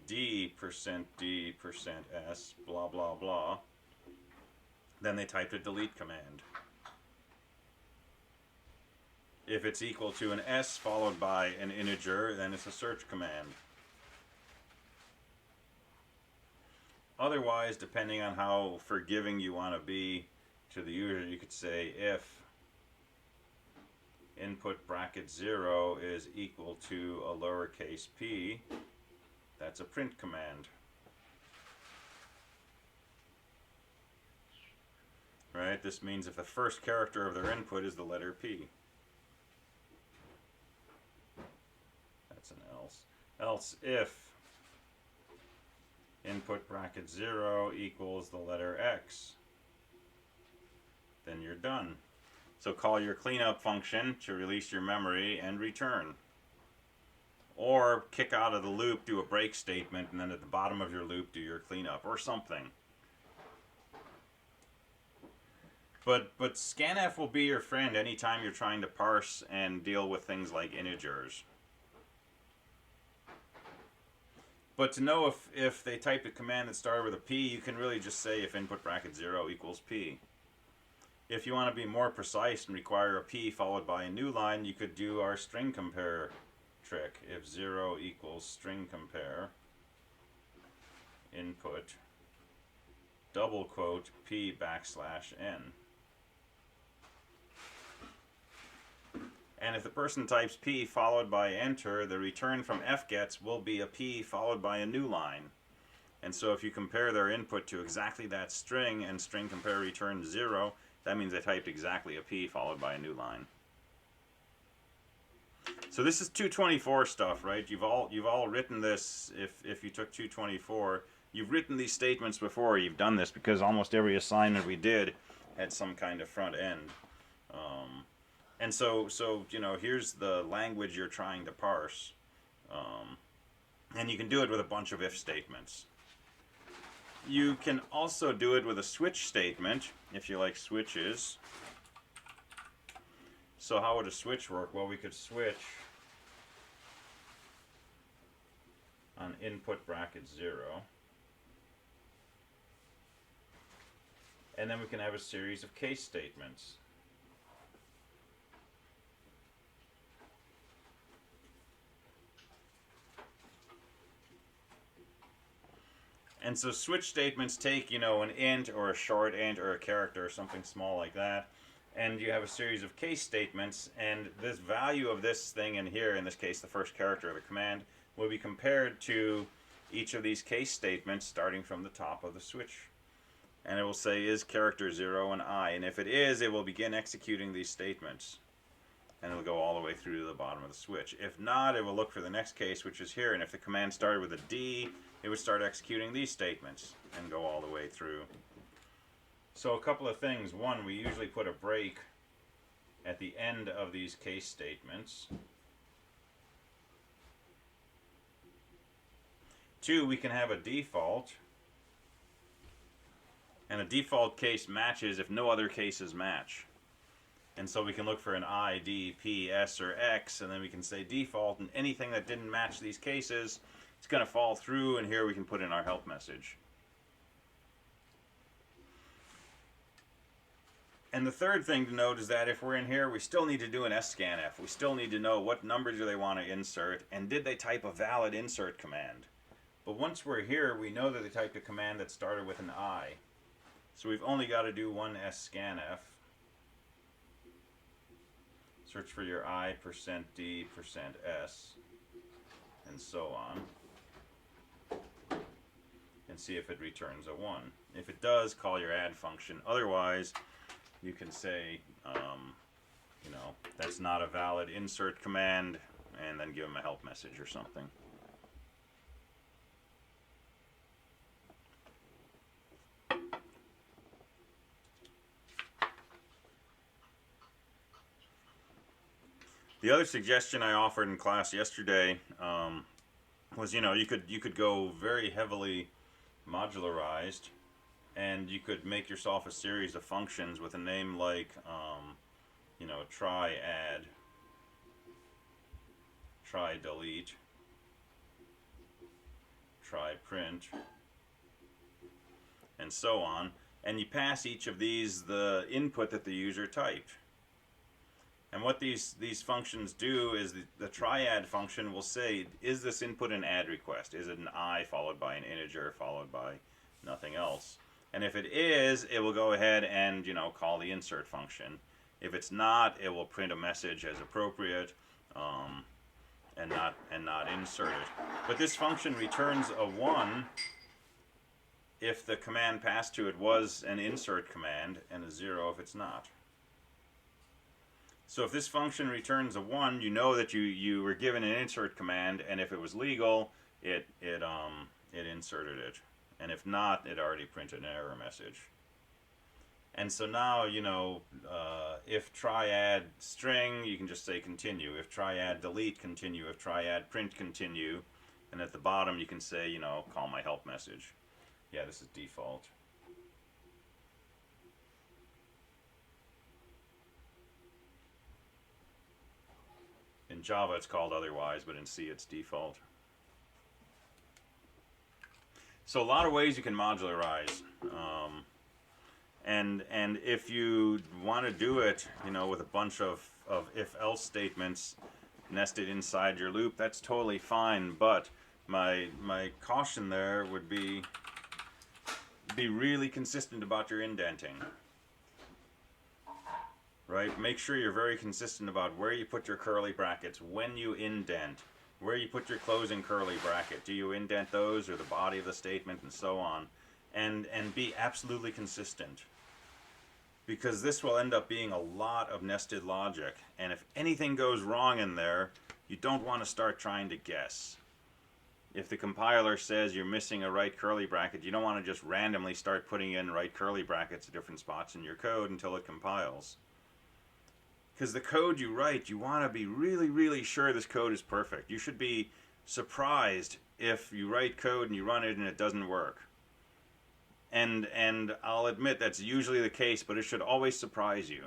D percent S, blah, blah, blah, then they typed a delete command. If it's equal to an S followed by an integer, then it's a search command. Otherwise, depending on how forgiving you want to be to the user, you could say if input bracket 0 is equal to a lowercase p, that's a print command. Right? This means if the first character of their input is the letter P. That's an else. Else if input bracket 0 equals the letter X, then you're done. So call your cleanup function to release your memory and return. Or kick out of the loop, do a break statement, and then at the bottom of your loop do your cleanup or something. But scanf will be your friend anytime you're trying to parse and deal with things like integers. But to know if they typed a command that started with a P, you can really just say if input bracket 0 equals P. If you want to be more precise and require a P followed by a new line, you could do our string compare trick. If 0 equals string compare, input, double quote, P backslash N. And if the person types P followed by enter, the return from fgets will be a P followed by a new line. And so if you compare their input to exactly that string and string compare returns 0, that means they typed exactly a P followed by a new line. So this is 224 stuff, right? You've all written this. If you took 224, you've written these statements before. You've done this because almost every assignment we did had some kind of front end. And so you know, here's the language you're trying to parse, and you can do it with a bunch of if statements. You can also do it with a switch statement if you like switches. So how would a switch work? Well, we could switch on input bracket 0, and then we can have a series of case statements. And so switch statements take, you know, an int or a short int or a character or something small like that, and you have a series of case statements, and this value of this thing in here, in this case the first character of the command, will be compared to each of these case statements starting from the top of the switch. And it will say is character 0 an I, and if it is, it will begin executing these statements. And it'll go all the way through to the bottom of the switch. If not, it will look for the next case, which is here, and if the command started with a D, it would start executing these statements and go all the way through. So a couple of things. One, we usually put a break at the end of these case statements. Two, we can have a default And a default case matches if no other cases match. And so we can look for an I, D, P, S, or X, and then we can say default, and anything that didn't match these cases, it's going to fall through, and here we can put in our help message. And the third thing to note is that if we're in here, we still need to do an scanf. We still need to know what numbers do they want to insert, and did they type a valid insert command. But once we're here, we know that they typed a command that started with an I. So we've only got to do one scanf. Search for your I, %D, %S, and so on. And see if it returns a 1. If it does, call your add function. Otherwise, you can say, you know, that's not a valid insert command, and then give them a help message or something. The other suggestion I offered in class yesterday was, you know, you could go very heavily modularized, and you could make yourself a series of functions with a name like, you know, try add, try delete, try print, and so on. And you pass each of these the input that the user typed. And what these functions do is the triad function will say, is this input an add request? Is it an I followed by an integer followed by nothing else? And if it is, it will go ahead and, you know, call the insert function. If it's not, it will print a message as appropriate and not insert it. But this function returns a 1 if the command passed to it was an insert command, and a 0 if it's not. So if this function returns a 1, you know that you were given an insert command, and if it was legal, it inserted it. And if not, it already printed an error message. And so now, you know, if triad string, you can just say continue. If triad delete, continue. If triad print, continue. And at the bottom, you can say, you know, call my help message. Yeah, this is default. In Java, it's called otherwise, but in C, it's default. So a lot of ways you can modularize. And if you want to do it, you know, with a bunch of if-else statements nested inside your loop, that's totally fine. But my caution there would be really consistent about your indenting. Right? Make sure you're very consistent about where you put your curly brackets, when you indent, where you put your closing curly bracket. Do you indent those or the body of the statement and so on? And be absolutely consistent. Because this will end up being a lot of nested logic. And if anything goes wrong in there, you don't want to start trying to guess. If the compiler says you're missing a right curly bracket, you don't want to just randomly start putting in right curly brackets at different spots in your code until it compiles. Because the code you write, you want to be really, really sure this code is perfect. You should be surprised if you write code and you run it and it doesn't work. And I'll admit that's usually the case, but it should always surprise you,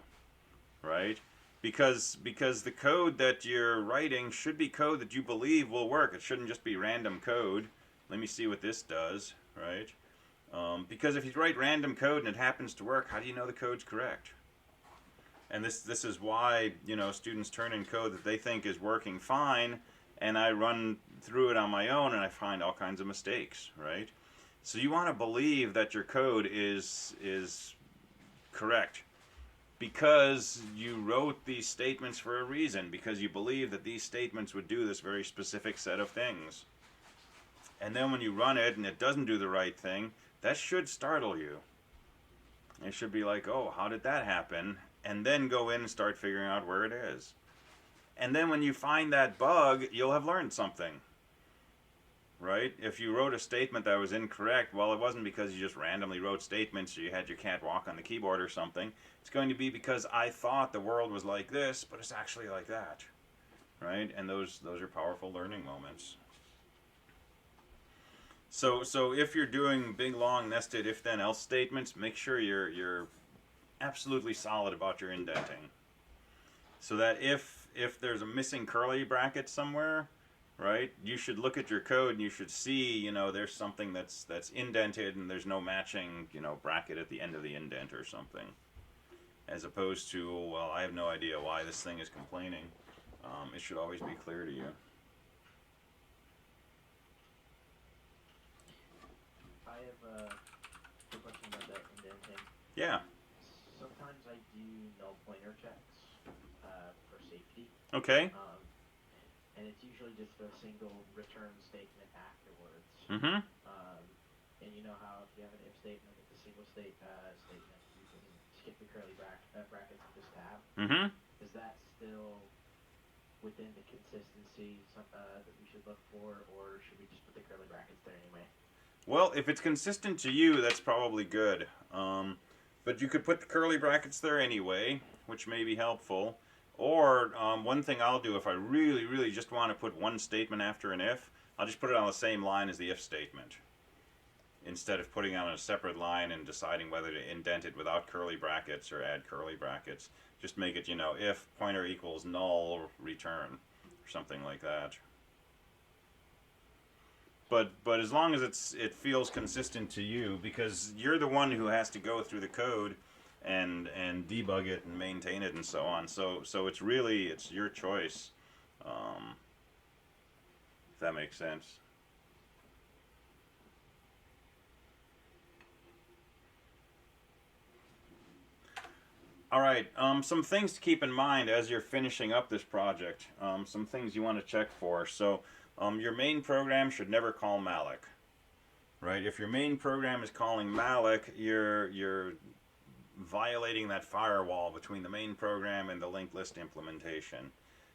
right? Because the code that you're writing should be code that you believe will work. It shouldn't just be random code. Let me see what this does, right? Because if you write random code and it happens to work, how do you know the code's correct? And this is why, you know, students turn in code that they think is working fine, and I run through it on my own and I find all kinds of mistakes, right? So you want to believe that your code is correct because you wrote these statements for a reason, because you believe that these statements would do this very specific set of things. And then when you run it and it doesn't do the right thing, that should startle you. It should be like, oh, how did that happen? And then go in and start figuring out where it is. And then when you find that bug, you'll have learned something. Right? If you wrote a statement that was incorrect, well, it wasn't because you just randomly wrote statements or you had your cat walk on the keyboard or something. It's going to be because I thought the world was like this, but it's actually like that. Right? And those are powerful learning moments. So if you're doing big long nested if then else statements, make sure you're absolutely solid about your indenting. So that if there's a missing curly bracket somewhere, right, you should look at your code and you should see, you know, there's something that's indented and there's no matching, you know, bracket at the end of the indent or something. As opposed to, well, I have no idea why this thing is complaining. It should always be clear to you. I have a question about that indenting. Yeah. Sometimes I do null pointer checks for safety. Okay. And it's usually just a single return statement afterwards. Mm-hmm. And you know how if you have an if statement with a single statement, you can skip the curly brackets and just tab. Mm-hmm. Is that still within the consistency that we should look for, or should we just put the curly brackets there anyway? Well, if it's consistent to you, that's probably good. But you could put the curly brackets there anyway, which may be helpful. Or one thing I'll do if I really, really just want to put one statement after an if, I'll just put it on the same line as the if statement. Instead of putting it on a separate line and deciding whether to indent it without curly brackets or add curly brackets. Just make it, you know, if pointer equals null return, or something like that. But as long as it feels consistent to you, because you're the one who has to go through the code and debug it and maintain it and so on. So it's really, it's your choice, if that makes sense. All right, some things to keep in mind as you're finishing up this project. Some things you want to check for. So your main program should never call malloc. Right? If your main program is calling malloc, you're violating that firewall between the main program and the linked list implementation.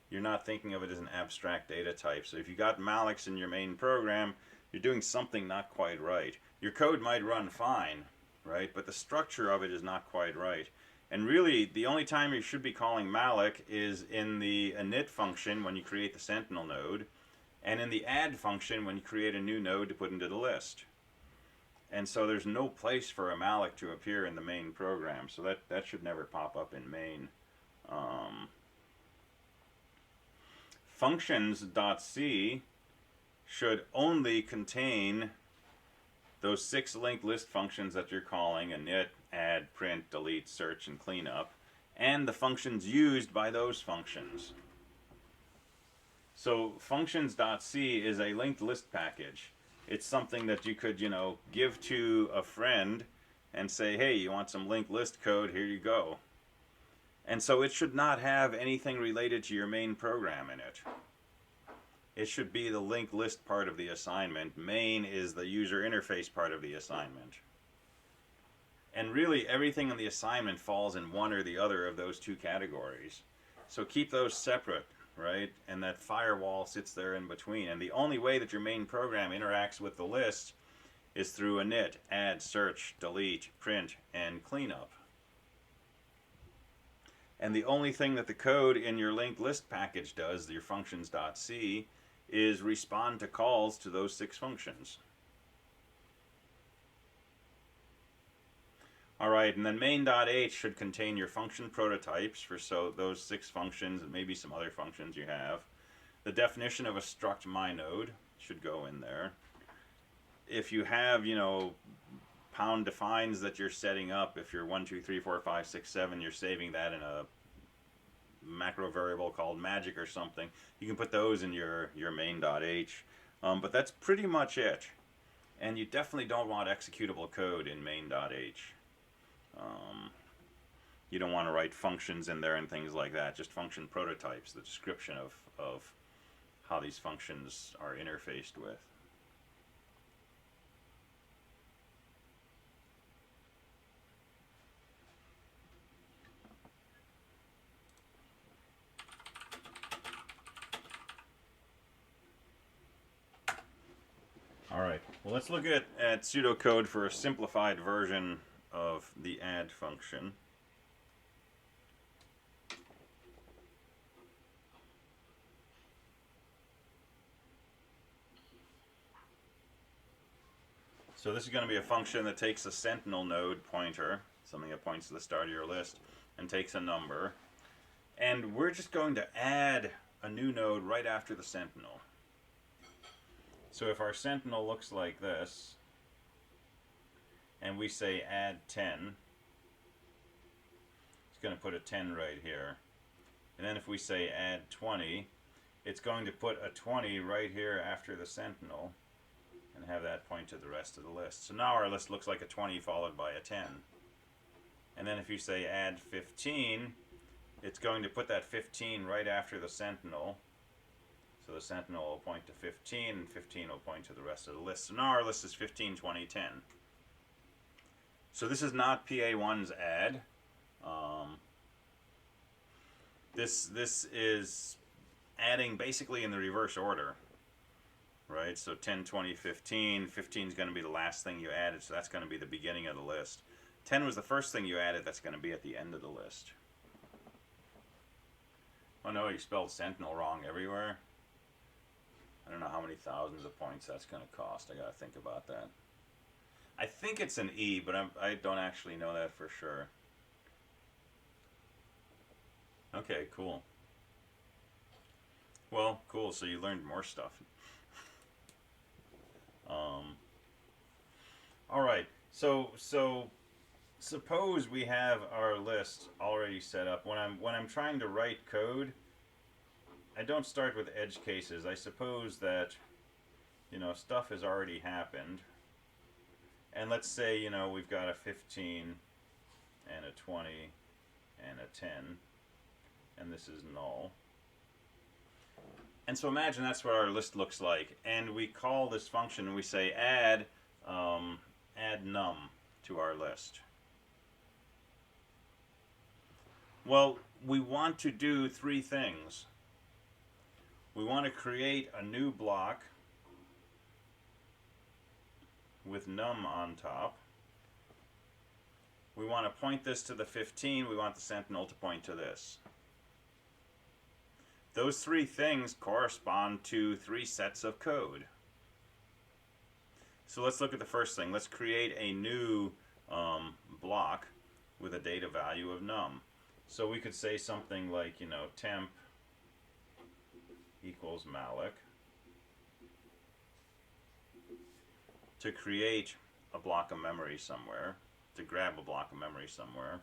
You're not thinking of it as an abstract data type. So if you got mallocs in your main program, you're doing something not quite right. Your code might run fine, right? But the structure of it is not quite right. And really, the only time you should be calling malloc is in the init function when you create the Sentinel node, and in the add function when you create a new node to put into the list. And so there's no place for a malloc to appear in the main program, so that should never pop up in main. Functions.c should only contain those 6 linked list functions that you're calling: init, add, print, delete, search, and cleanup, and the functions used by those functions. So functions.c is a linked list package. It's something that you could, you know, give to a friend and say, hey, you want some linked list code? Here you go. And so it should not have anything related to your main program in it. It should be the linked list part of the assignment. Main is the user interface part of the assignment. And really everything in the assignment falls in one or the other of those two categories. So keep those separate, right? And that firewall sits there in between. And the only way that your main program interacts with the list is through init, add, search, delete, print, and cleanup. And the only thing that the code in your linked list package does, your functions.c, is respond to calls to those 6 functions. Alright, and then main.h should contain your function prototypes for those 6 functions and maybe some other functions you have. The definition of a struct mynode should go in there. If you have, you know, pound defines that you're setting up, if you're 1, 2, 3, 4, 5, 6, 7, you're saving that in a macro variable called magic or something, you can put those in your main.h. But that's pretty much it. And you definitely don't want executable code in main.h. You don't want to write functions in there and things like that, just function prototypes, the description of how these functions are interfaced with. Alright, well, let's look at pseudocode for a simplified version of the add function. So this is going to be a function that takes a sentinel node pointer, something that points to the start of your list, and takes a number. And we're just going to add a new node right after the sentinel. So if our sentinel looks like this, and we say add 10, it's going to put a 10 right here. And then if we say add 20, it's going to put a 20 right here after the sentinel and have that point to the rest of the list. So now our list looks like a 20 followed by a 10. And then if you say add 15, it's going to put that 15 right after the sentinel. So the sentinel will point to 15, and 15 will point to the rest of the list. So now our list is 15, 20, 10. So this is not PA1's add. This is adding basically in the reverse order, right? So 10, 20, 15. 15 is going to be the last thing you added, so that's going to be the beginning of the list. 10 was the first thing you added, that's going to be at the end of the list. Oh no, you spelled sentinel wrong everywhere. I don't know how many thousands of points that's going to cost. I got to think about that. I think it's an E, but I don't actually know that for sure. Okay, cool. Well, cool, so you learned more stuff. Alright, so suppose we have our list already set up. When I'm trying to write code, I don't start with edge cases. I suppose that, you know, stuff has already happened. And let's say, you know, we've got a 15 and a 20 and a 10, and this is null. And so imagine that's what our list looks like, and we call this function and we say add num to our list. Well, we want to do three things. We want to create a new block with num on top. We want to point this to the 15. We want the sentinel to point to this. Those three things correspond to three sets of code. So let's look at the first thing. Let's create a new block with a data value of num. So we could say something like, you know, temp equals malloc to create a block of memory somewhere, to grab a block of memory somewhere.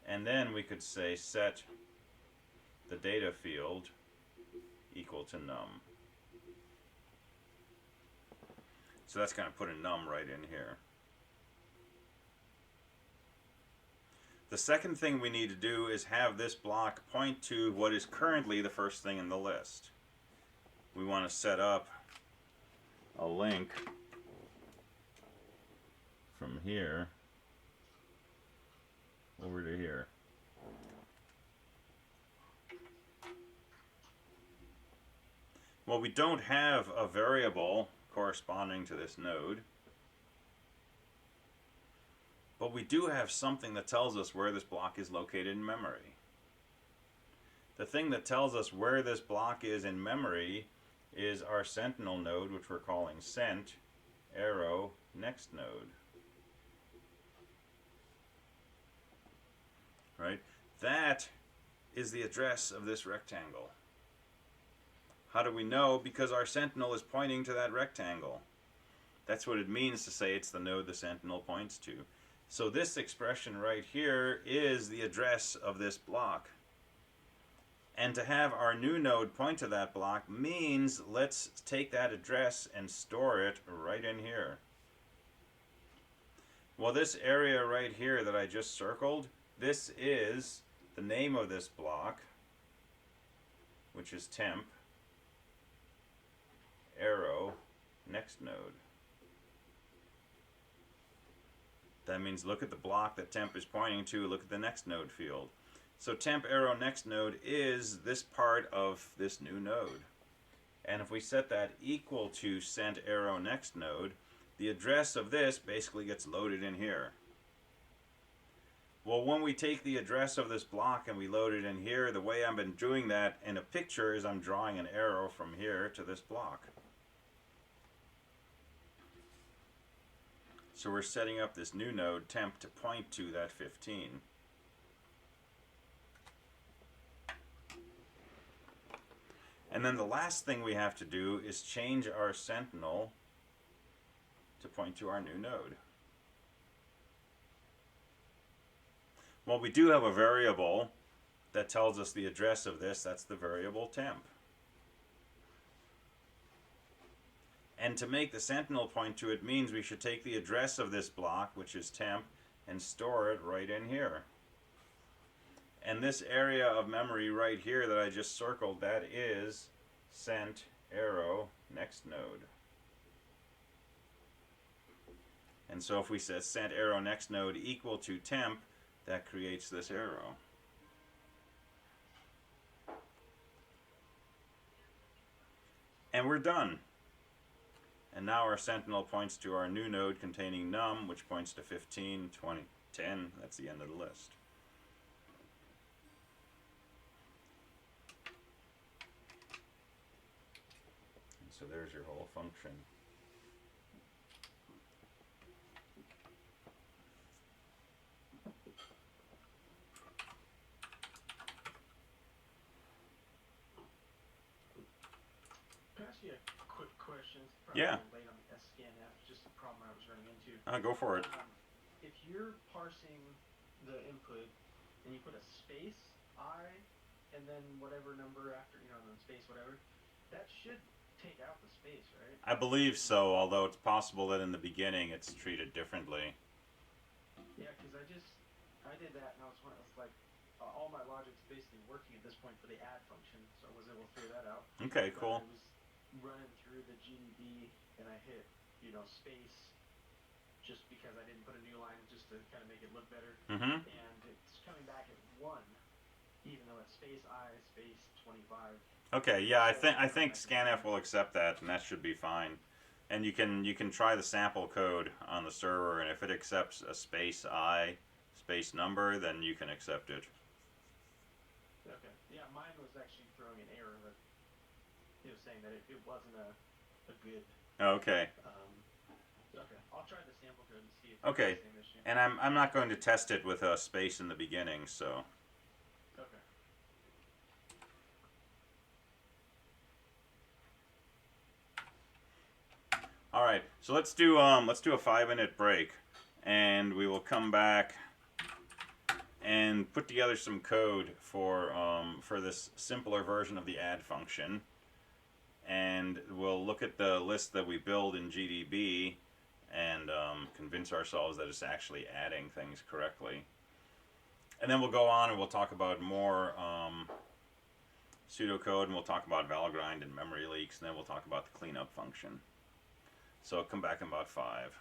And then we could say set the data field equal to num. So that's going to put a num right in here. The second thing we need to do is have this block point to what is currently the first thing in the list. We want to set up a link from here over to here. Well, we don't have a variable corresponding to this node, but we do have something that tells us where this block is located in memory. The thing that tells us where this block is in memory is our sentinel node, which we're calling sent arrow next node. Right? That is the address of this rectangle. How do we know? Because our sentinel is pointing to that rectangle. That's what it means to say it's the node the sentinel points to. So this expression right here is the address of this block. And to have our new node point to that block means let's take that address and store it right in here. Well, this area right here that I just circled, this is the name of this block, which is temp arrow next node. That means look at the block that temp is pointing to, look at the next node field. So temp arrow next node is this part of this new node. And if we set that equal to sent arrow next node, the address of this basically gets loaded in here. Well, when we take the address of this block and we load it in here, the way I've been doing that in a picture is I'm drawing an arrow from here to this block. So we're setting up this new node temp to point to that 15. And then the last thing we have to do is change our sentinel to point to our new node. Well, we do have a variable that tells us the address of this. That's the variable temp. And to make the sentinel point to it means we should take the address of this block, which is temp, and store it right in here. And this area of memory right here that I just circled, that is sent arrow next node. And so if we set sent arrow next node equal to temp, that creates this arrow. And we're done. And now our sentinel points to our new node containing num, which points to 15, 20, 10. That's the end of the list. And so there's your whole function. Can I ask you a quick question? Yeah. Late on the scanf, just a problem I was running into. Go for it. If you're parsing the input and you put a space I and then whatever number after, and then space whatever, that should take out the space, right? I believe so, although it's possible that in the beginning it's treated differently. Yeah, because I did that and I was like, all my logic's basically working at this point for the add function, so I was able to figure that out. Okay, But cool. I was running through the GDB and I hit, space just because I didn't put a new line just to kind of make it look better. Mm-hmm. And it's coming back at 1, even though it's space I, space 25. Okay, yeah, I think scanf will accept that, and that should be fine. And you can try the sample code on the server, and if it accepts a space I, space number, then you can accept it. Okay. Yeah, mine was actually throwing an error that it was saying that it wasn't a good. Okay. Okay. I'll try the sample code and see if Okay. it's the same issue. And I'm not going to test it with a space in the beginning, so. Okay. All right, so let's do a 5-minute break, and we will come back and put together some code for this simpler version of the add function, and we'll look at the list that we build in GDB and convince ourselves that it's actually adding things correctly. And then we'll go on and we'll talk about more pseudocode, and we'll talk about valgrind and memory leaks, and then we'll talk about the cleanup function. So come back in about 5.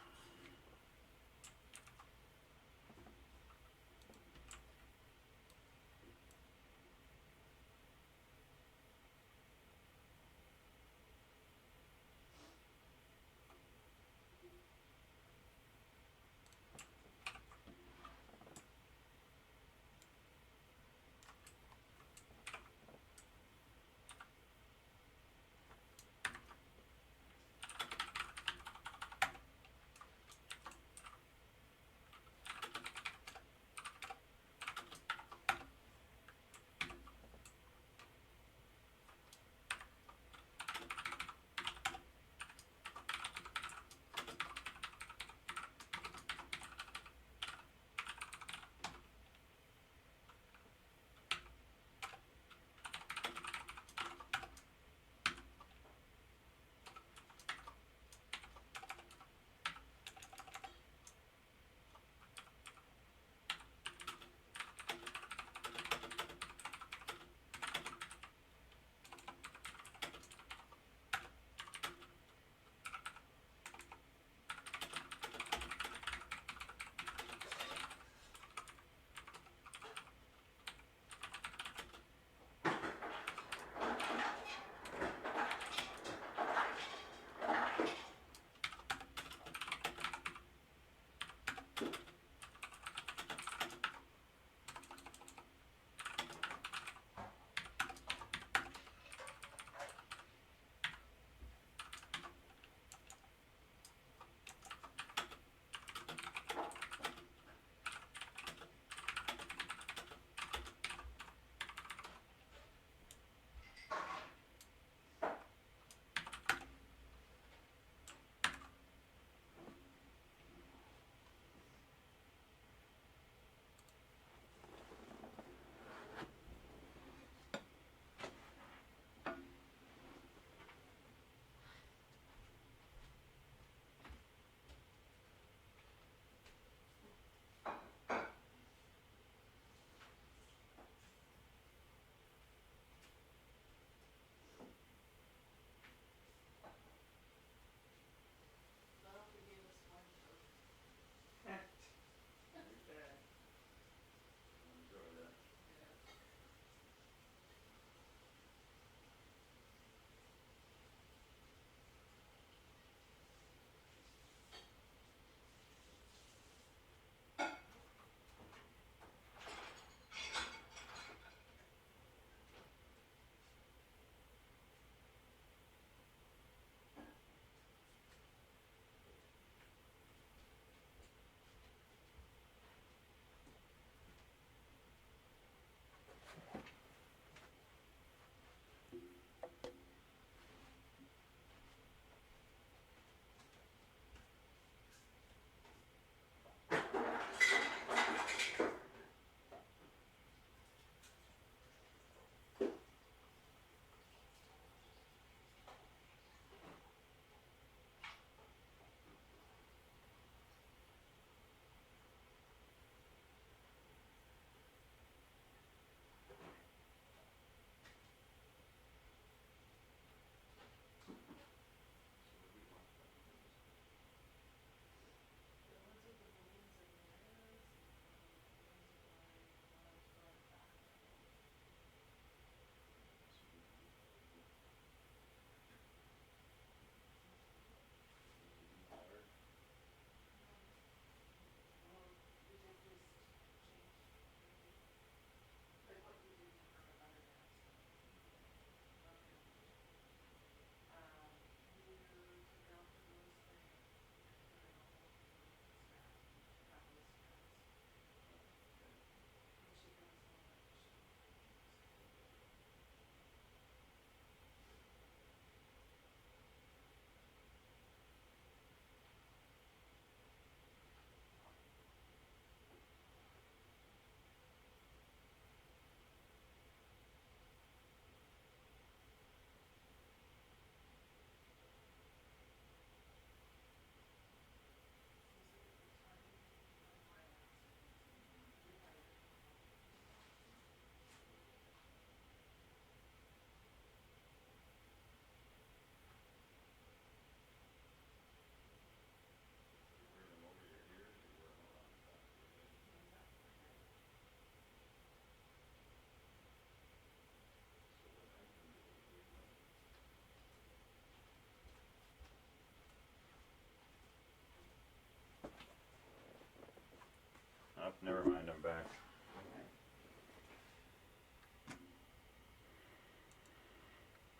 never mind, I'm back.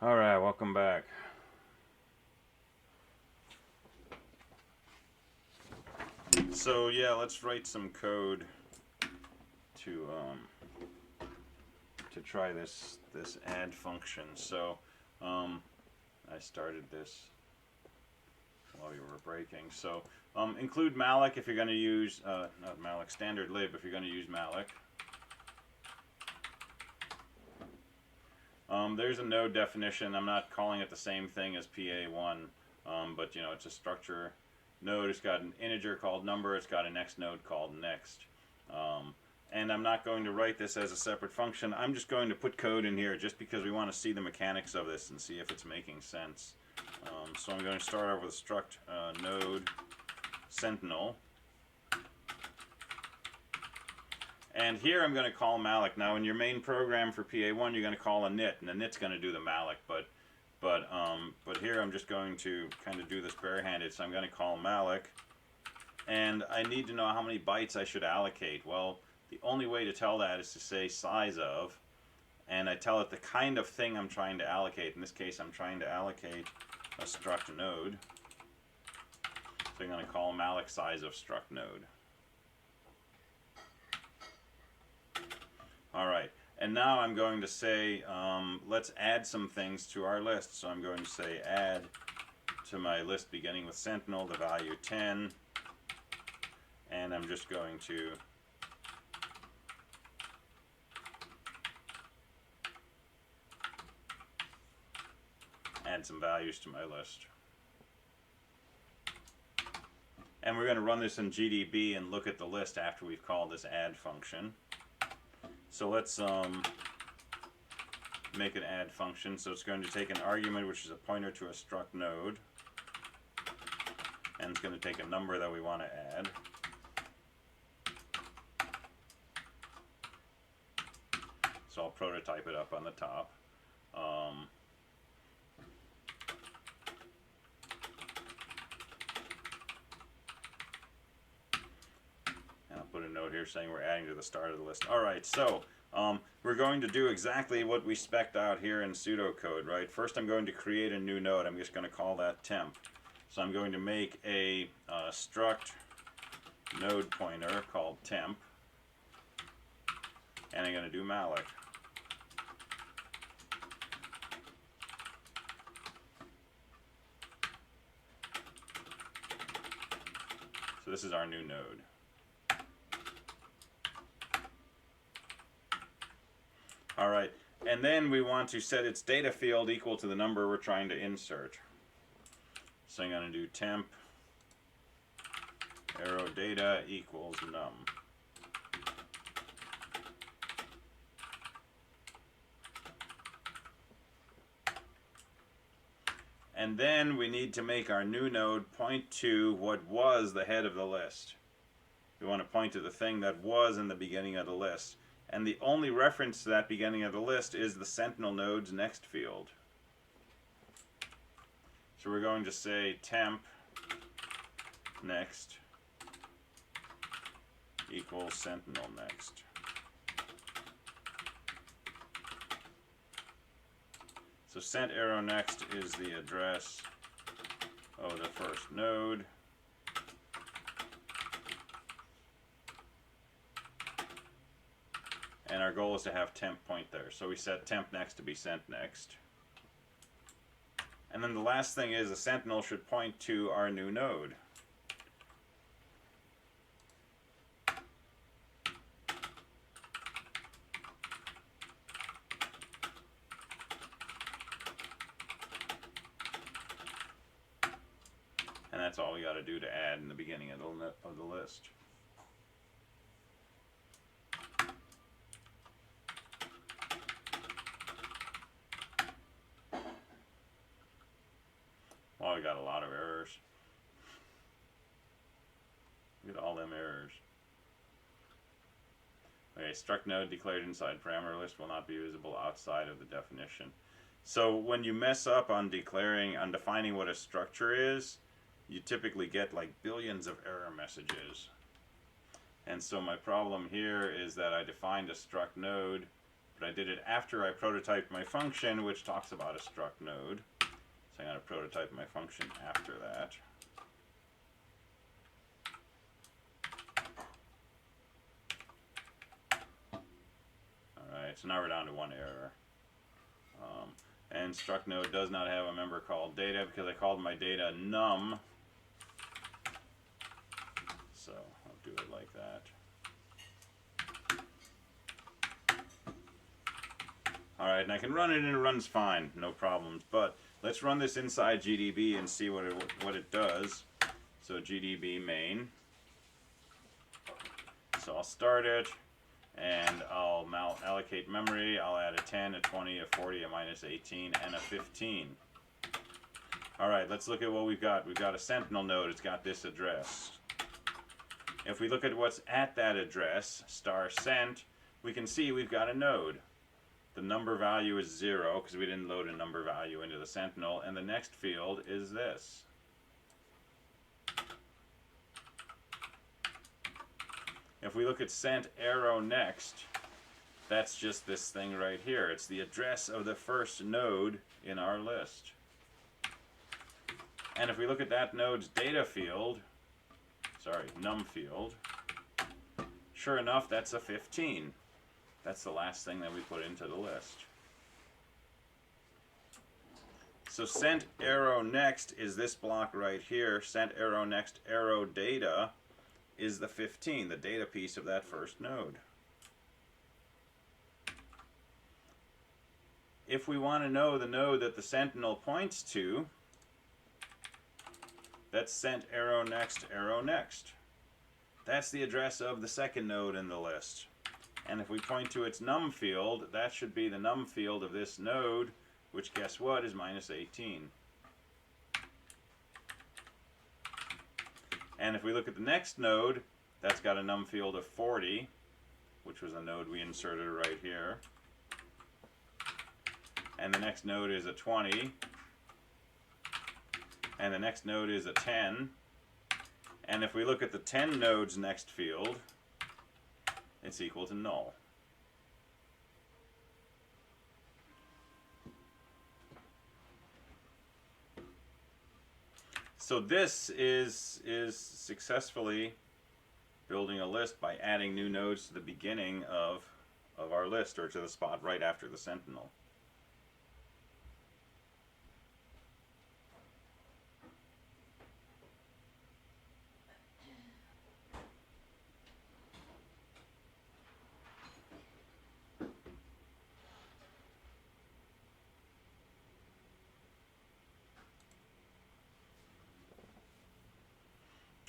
Alright, welcome back. So yeah, let's write some code to try this add function. So I started this while you were breaking. So include malloc if you're going to use not malloc, standard lib if you're going to use malloc. There's a node definition. I'm not calling it the same thing as PA1, but you know, it's a structure node. It's got an integer called number. It's got a next node called next. And I'm not going to write this as a separate function. I'm just going to put code in here just because we want to see the mechanics of this and see if it's making sense. So I'm going to start over with struct node sentinel. And here I'm going to call malloc. Now in your main program for PA1 you're going to call init, and init's going to do the malloc, but here I'm just going to kind of do this barehanded. So I'm going to call malloc, and I need to know how many bytes I should allocate. Well, the only way to tell that is to say size of, and I tell it the kind of thing I'm trying to allocate. In this case I'm trying to allocate a struct node. So I'm going to call malloc size of struct node. Alright, and now I'm going to say, let's add some things to our list. So I'm going to say add to my list beginning with sentinel the value 10, and I'm just going to add some values to my list. And we're going to run this in GDB and look at the list after we've called this add function. So let's make an add function. So it's going to take an argument, which is a pointer to a struct node, and it's going to take a number that we want to add. So I'll prototype it up on the top. And I'll put a note here saying we're adding to the start of the list. Alright, so we're going to do exactly what we spec'd out here in pseudocode, right? First I'm going to create a new node. I'm just going to call that temp. So I'm going to make a struct node pointer called temp, and I'm going to do malloc. So this is our new node. Alright, and then we want to set its data field equal to the number we're trying to insert. So I'm going to do temp arrow data equals num. And then we need to make our new node point to what was the head of the list. We want to point to the thing that was in the beginning of the list. And the only reference to that beginning of the list is the sentinel node's next field. So we're going to say temp next equals sentinel next. So sent arrow next is the address of the first node. And our goal is to have temp point there. So we set temp next to be sent next. And then the last thing is a sentinel should point to our new node. And that's all we got to do to add in the beginning of the list. Well, we got a lot of errors. Look at all them errors. Okay, struct node declared inside parameter list will not be visible outside of the definition. So when you mess up on defining what a structure is, you typically get like billions of error messages. And so my problem here is that I defined a struct node, but I did it after I prototyped my function, which talks about a struct node. So I'm going to prototype my function after that. Alright, so now we're down to one error. And struct node does not have a member called data because I called my data num. So I'll do it like that. Alright, and I can run it and it runs fine, no problems. But let's run this inside GDB and see what it does. So GDB main. So I'll start it, and I'll allocate memory. I'll add a 10, a 20, a 40, a minus 18, and a 15. Alright, let's look at what we've got. We've got a sentinel node. It's got this address. If we look at what's at that address, *sent, we can see we've got a node. The number value is 0 because we didn't load a number value into the sentinel, and the next field is this. If we look at sent arrow next, that's just this thing right here. It's the address of the first node in our list. And if we look at that node's data field, num field, sure enough, that's a 15. That's the last thing that we put into the list. So sent arrow next is this block right here. Sent arrow next arrow data is the 15, the data piece of that first node. If we want to know the node that the sentinel points to, that's sent arrow next arrow next. That's the address of the second node in the list. And if we point to its num field, that should be the num field of this node, which guess what is minus 18. And if we look at the next node, that's got a num field of 40, which was a node we inserted right here. And the next node is a 20. And the next node is a 10. And if we look at the 10 node's next field, it's equal to null. So this is successfully building a list by adding new nodes to the beginning of our list, or to the spot right after the sentinel.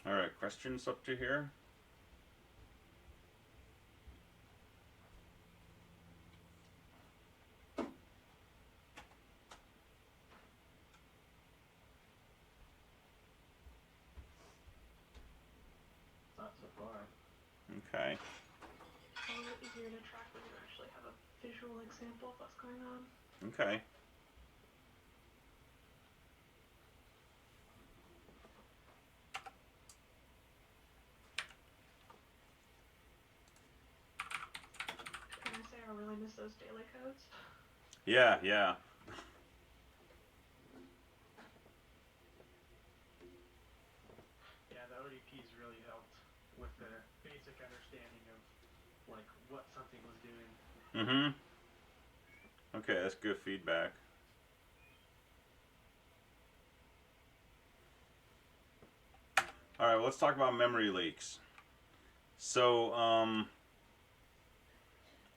Alright, questions up to here? Not so far. Okay. A little bit easier to track when you actually have a visual example of what's going on. Okay. Can I say I really miss those daily codes? Yeah, yeah. Yeah, the ODPs really helped with the basic understanding of like what something was doing. Mm-hmm. Okay, that's good feedback. Alright, well, let's talk about memory leaks. So,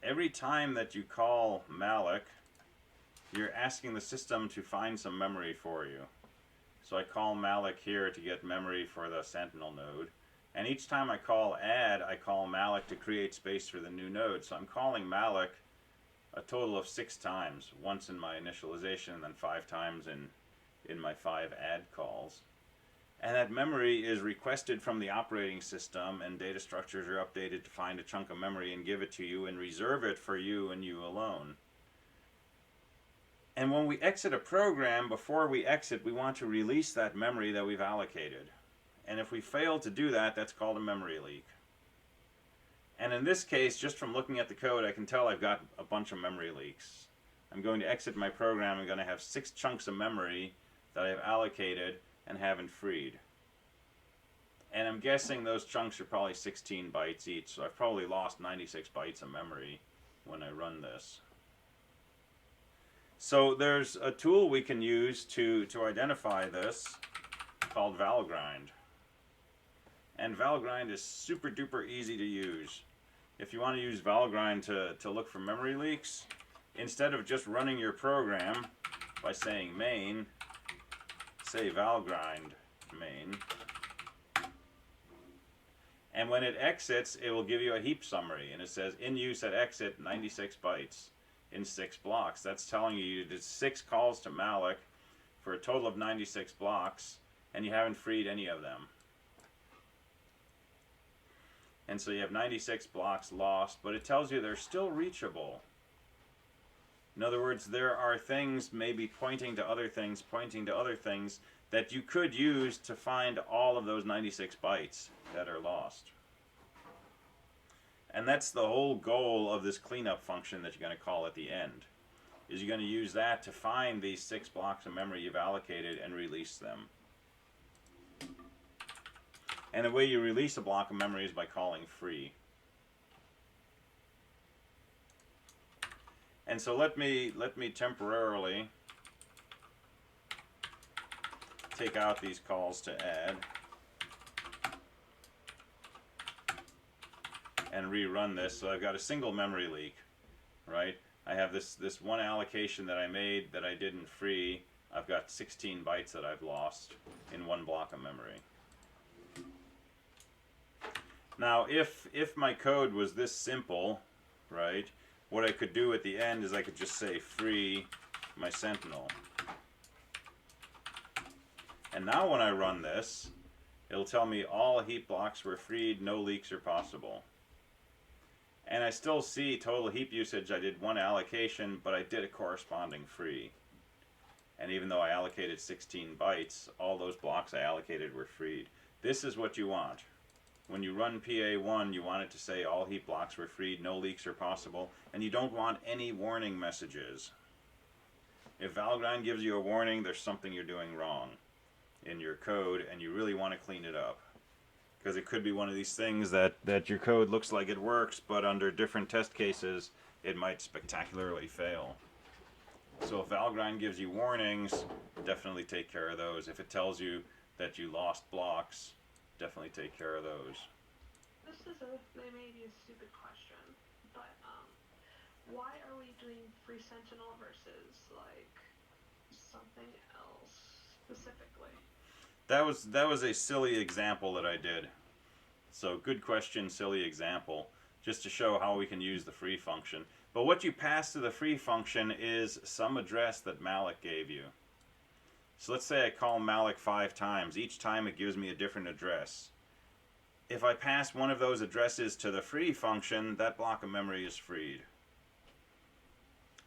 every time that you call malloc, you're asking the system to find some memory for you. So I call malloc here to get memory for the sentinel node. And each time I call add, I call malloc to create space for the new node. So I'm calling malloc a total of 6 times. Once in my initialization, and then 5 times in my 5 add calls. And that memory is requested from the operating system, and data structures are updated to find a chunk of memory and give it to you and reserve it for you and you alone. And when we exit a program, before we exit, we want to release that memory that we've allocated. And if we fail to do that, that's called a memory leak. And in this case, just from looking at the code, I can tell I've got a bunch of memory leaks. I'm going to exit my program. I'm going to have 6 chunks of memory that I've allocated and haven't freed. And I'm guessing those chunks are probably 16 bytes each, so I've probably lost 96 bytes of memory when I run this. So there's a tool we can use to identify this called valgrind. And valgrind is super duper easy to use. If you want to use valgrind to look for memory leaks, instead of just running your program by saying main, say valgrind main. And when it exits, it will give you a heap summary. And it says, in use at exit, 96 bytes in 6 blocks. That's telling you did 6 calls to malloc for a total of 96 blocks, and you haven't freed any of them. And so you have 96 blocks lost, but it tells you they're still reachable. In other words, there are things maybe pointing to other things, that you could use to find all of those 96 bytes that are lost. And that's the whole goal of this cleanup function that you're going to call at the end. Is you're going to use that to find these 6 blocks of memory you've allocated and release them. And the way you release a block of memory is by calling free. And so let me temporarily take out these calls to add and rerun this. So I've got a single memory leak, right? I have this one allocation that I made that I didn't free. I've got 16 bytes that I've lost in one block of memory. Now, if my code was this simple, right, what I could do at the end is I could just say free my sentinel. And now when I run this, it'll tell me all heap blocks were freed, no leaks are possible. And I still see total heap usage. I did one allocation, but I did a corresponding free. And even though I allocated 16 bytes, all those blocks I allocated were freed. This is what you want. When you run PA1, you want it to say all heap blocks were freed, no leaks are possible, and you don't want any warning messages. If valgrind gives you a warning, there's something you're doing wrong in your code, and you really want to clean it up. Because it could be one of these things that your code looks like it works, but under different test cases, it might spectacularly fail. So if valgrind gives you warnings, definitely take care of those. If it tells you that you lost blocks, definitely take care of those. This is maybe a stupid question, but why are we doing free sentinel versus like something else specifically? That was a silly example that I did. So good question, silly example, just to show how we can use the free function. But what you pass to the free function is some address that malloc gave you. So let's say I call malloc 5 times. Each time it gives me a different address. If I pass one of those addresses to the free function, that block of memory is freed.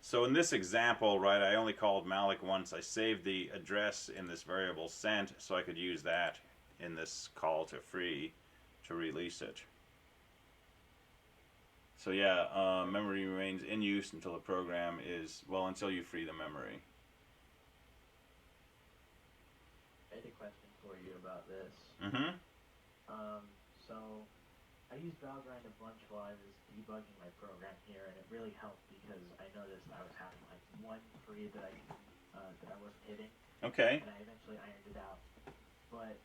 So in this example, right, I only called malloc once. I saved the address in this variable sent, so I could use that in this call to free to release it. So yeah, memory remains in use until the program is, well, until you free the memory. I had a question for you about this. Mm-hmm. So I used valgrind a bunch while I was debugging my program here, and it really helped because I noticed I was having like one free that I wasn't hitting. Okay. And I eventually ironed it out. But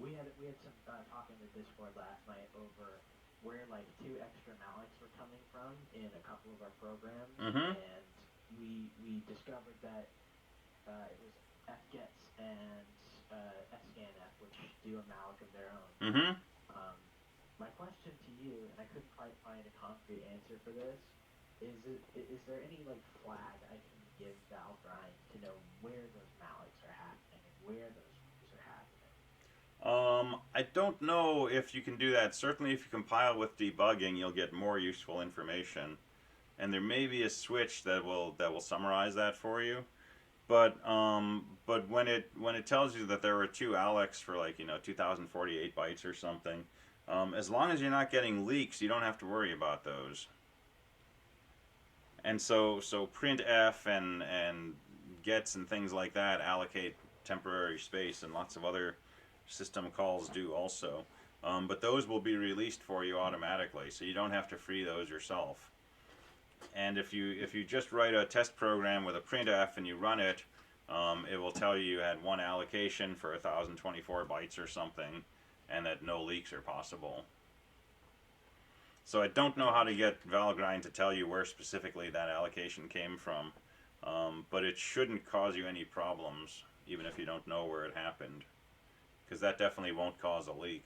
we had some talking in the Discord last night over where like 2 extra mallocs were coming from in a couple of our programs, Mm-hmm. and we discovered that it was fgets and scanf, which do a malloc of their own. Mm-hmm. My question to you, and I couldn't quite find a concrete answer for this, is there any like flag I can give valgrind to know where those mallocs are happening and where those moves are happening? I don't know if you can do that. Certainly if you compile with debugging, you'll get more useful information. And there may be a switch that will summarize that for you. But when it tells you that there were 2 allocs for like 2048 bytes or something, As long as you're not getting leaks, you don't have to worry about those. And so printf and gets and things like that allocate temporary space, and lots of other system calls do also. But those will be released for you automatically, so you don't have to free those yourself. And if you just write a test program with a printf and you run it, it will tell you had one allocation for 1024 bytes or something, and that no leaks are possible. So I don't know how to get valgrind to tell you where specifically that allocation came from, but it shouldn't cause you any problems, even if you don't know where it happened, because that definitely won't cause a leak.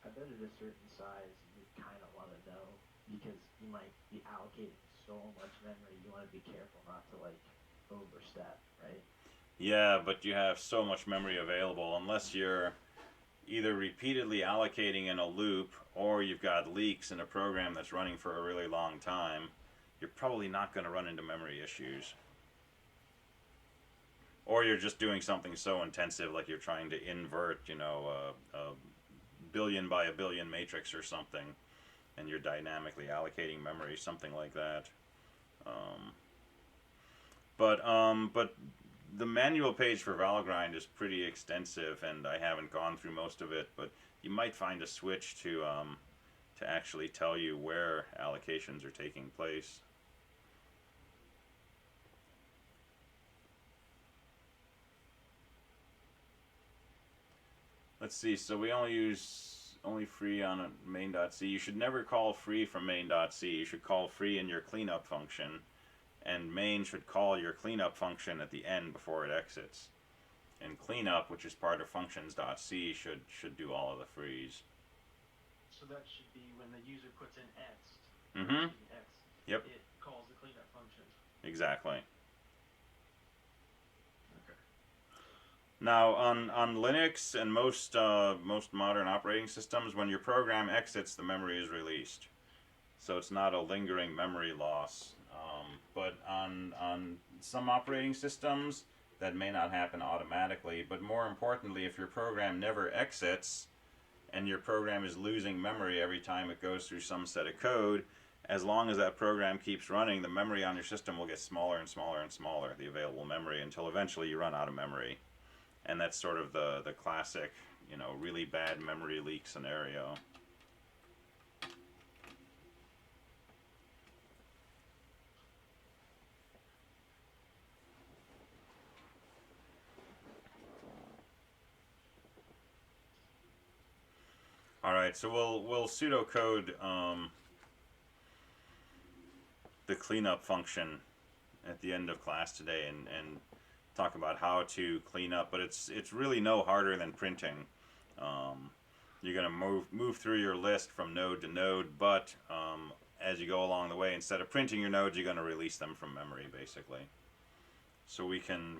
I bet at a certain size you kind of want to know, because you might be allocating so much memory, you want to be careful not to like overstep, right? Yeah, but you have so much memory available, unless you're either repeatedly allocating in a loop, or you've got leaks in a program that's running for a really long time, you're probably not going to run into memory issues. Or you're just doing something so intensive, like you're trying to invert, you know, a billion by a billion matrix or something, and you're dynamically allocating memory, something like that. But the manual page for valgrind is pretty extensive, and I haven't gone through most of it, but you might find a switch to actually tell you where allocations are taking place. Let's see, so we only free on a main.c. You should never call free from main.c. You should call free in your cleanup function, and main should call your cleanup function at the end before it exits. And cleanup, which is part of functions.c, should do all of the frees. So that should be when the user puts in x. Mm-hmm. X. Yep. It calls the cleanup function. Exactly. Okay. Now, on Linux and most modern operating systems, when your program exits, the memory is released. So it's not a lingering memory loss. But on some operating systems, that may not happen automatically. But more importantly, if your program never exits, and your program is losing memory every time it goes through some set of code, as long as that program keeps running, the memory on your system will get smaller and smaller and smaller, the available memory, until eventually you run out of memory. And that's sort of the classic, you know, really bad memory leak scenario. All right, so we'll pseudocode the cleanup function at the end of class today, and talk about how to clean up. But it's really no harder than printing. You're gonna move through your list from node to node, but as you go along the way, instead of printing your nodes, you're gonna release them from memory, basically. So we can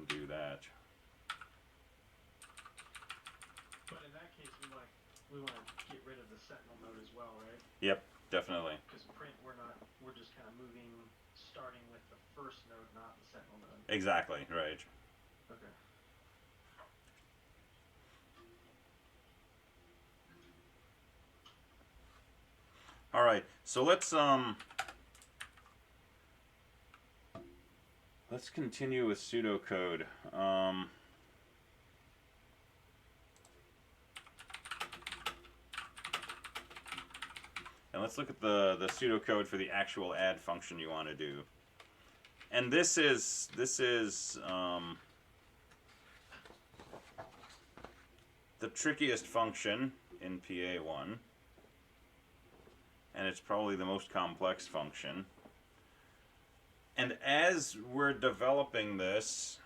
do that. But in that case, we want to get rid of the sentinel node as well, right? Yep, definitely. Because print, we're just kind of moving, starting with the first node, not the sentinel node. Exactly, right. Okay. All right, so let's continue with pseudocode. And let's look at the pseudocode for the actual add function you want to do. And this is the trickiest function in PA1, and it's probably the most complex function. And as we're developing this,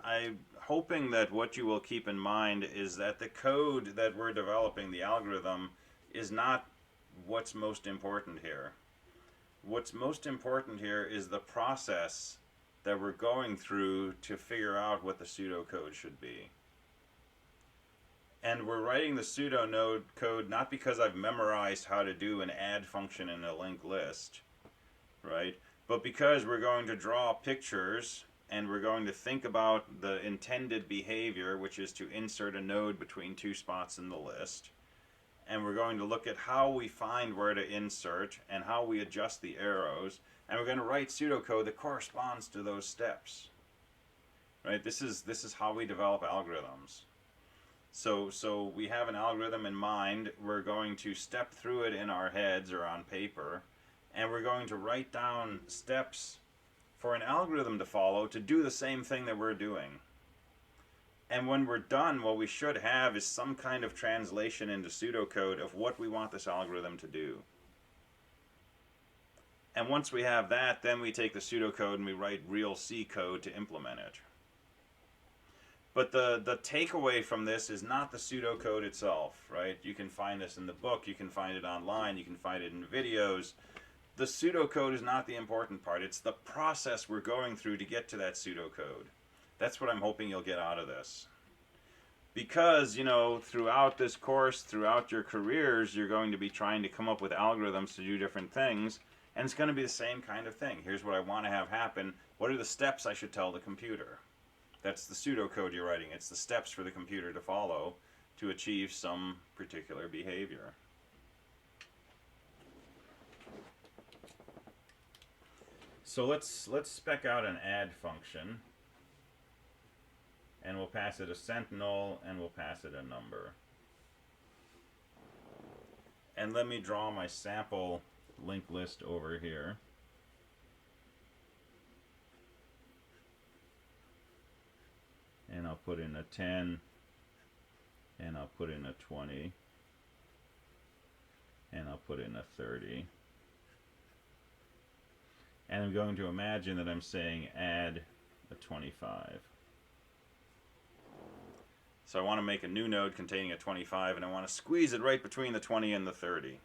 I'm hoping that what you will keep in mind is that the code that we're developing, the algorithm, is not what's most important here. What's most important here is the process that we're going through to figure out what the pseudocode should be. And we're writing the pseudonode code not because I've memorized how to do an add function in a linked list, right? But because we're going to draw pictures and we're going to think about the intended behavior, which is to insert a node between two spots in the list. And we're going to look at how we find where to insert and how we adjust the arrows. And we're going to write pseudocode that corresponds to those steps. Right? This is how we develop algorithms. So we have an algorithm in mind. We're going to step through it in our heads or on paper. And we're going to write down steps for an algorithm to follow to do the same thing that we're doing. And when we're done, what we should have is some kind of translation into pseudocode of what we want this algorithm to do. And once we have that, then we take the pseudocode and we write real C code to implement it. But the takeaway from this is not the pseudocode itself, right? You can find this in the book, you can find it online, you can find it in videos. The pseudocode is not the important part. It's the process we're going through to get to that pseudocode. That's what I'm hoping you'll get out of this. Because, you know, throughout this course, throughout your careers, you're going to be trying to come up with algorithms to do different things. And it's going to be the same kind of thing. Here's what I want to have happen. What are the steps I should tell the computer? That's the pseudocode you're writing. It's the steps for the computer to follow to achieve some particular behavior. So let's spec out an add function, and we'll pass it a sentinel, and we'll pass it a number. And let me draw my sample linked list over here. And I'll put in a 10, and I'll put in a 20, and I'll put in a 30. And I'm going to imagine that I'm saying add a 25. So I want to make a new node containing a 25, and I want to squeeze it right between the 20 and the 30.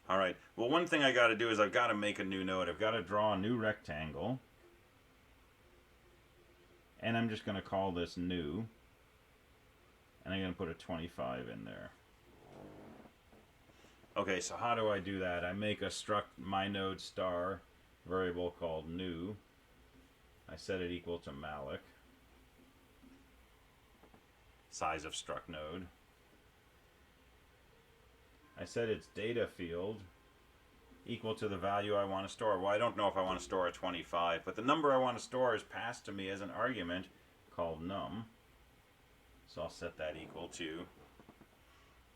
Alright, well, one thing I got to do is I've got to make a new node. I've got to draw a new rectangle. And I'm just going to call this new. And I'm going to put a 25 in there. Okay, so how do I do that? I make a struct mynode star variable called new. I set it equal to malloc. Size of struct node. I set its data field equal to the value I want to store. Well, I don't know if I want to store a 25, but the number I want to store is passed to me as an argument called num. So I'll set that equal to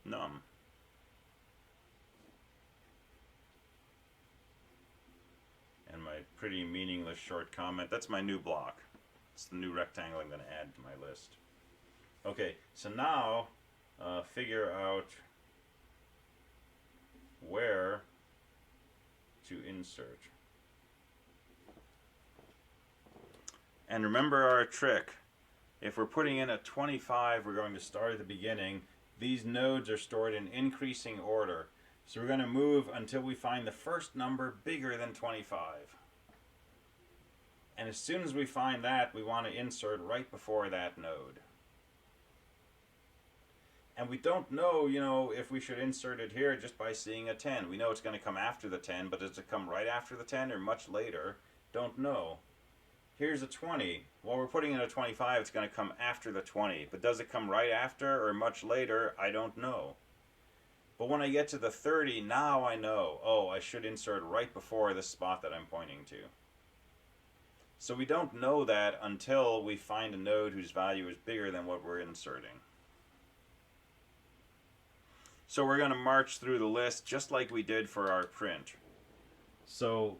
num. And my pretty meaningless short comment, that's my new block. It's the new rectangle I'm going to add to my list. Okay, so now figure out where to insert. And remember our trick. If we're putting in a 25, we're going to start at the beginning. These nodes are stored in increasing order. So we're going to move until we find the first number bigger than 25. And as soon as we find that, we want to insert right before that node. And we don't know, you know, if we should insert it here just by seeing a 10. We know it's going to come after the 10, but does it come right after the 10 or much later? Don't know. Here's a 20. While we're putting in a 25, it's going to come after the 20. But does it come right after or much later? I don't know. But when I get to the 30, now I know, oh, I should insert right before the spot that I'm pointing to. So we don't know that until we find a node whose value is bigger than what we're inserting. So we're going to march through the list just like we did for our print. So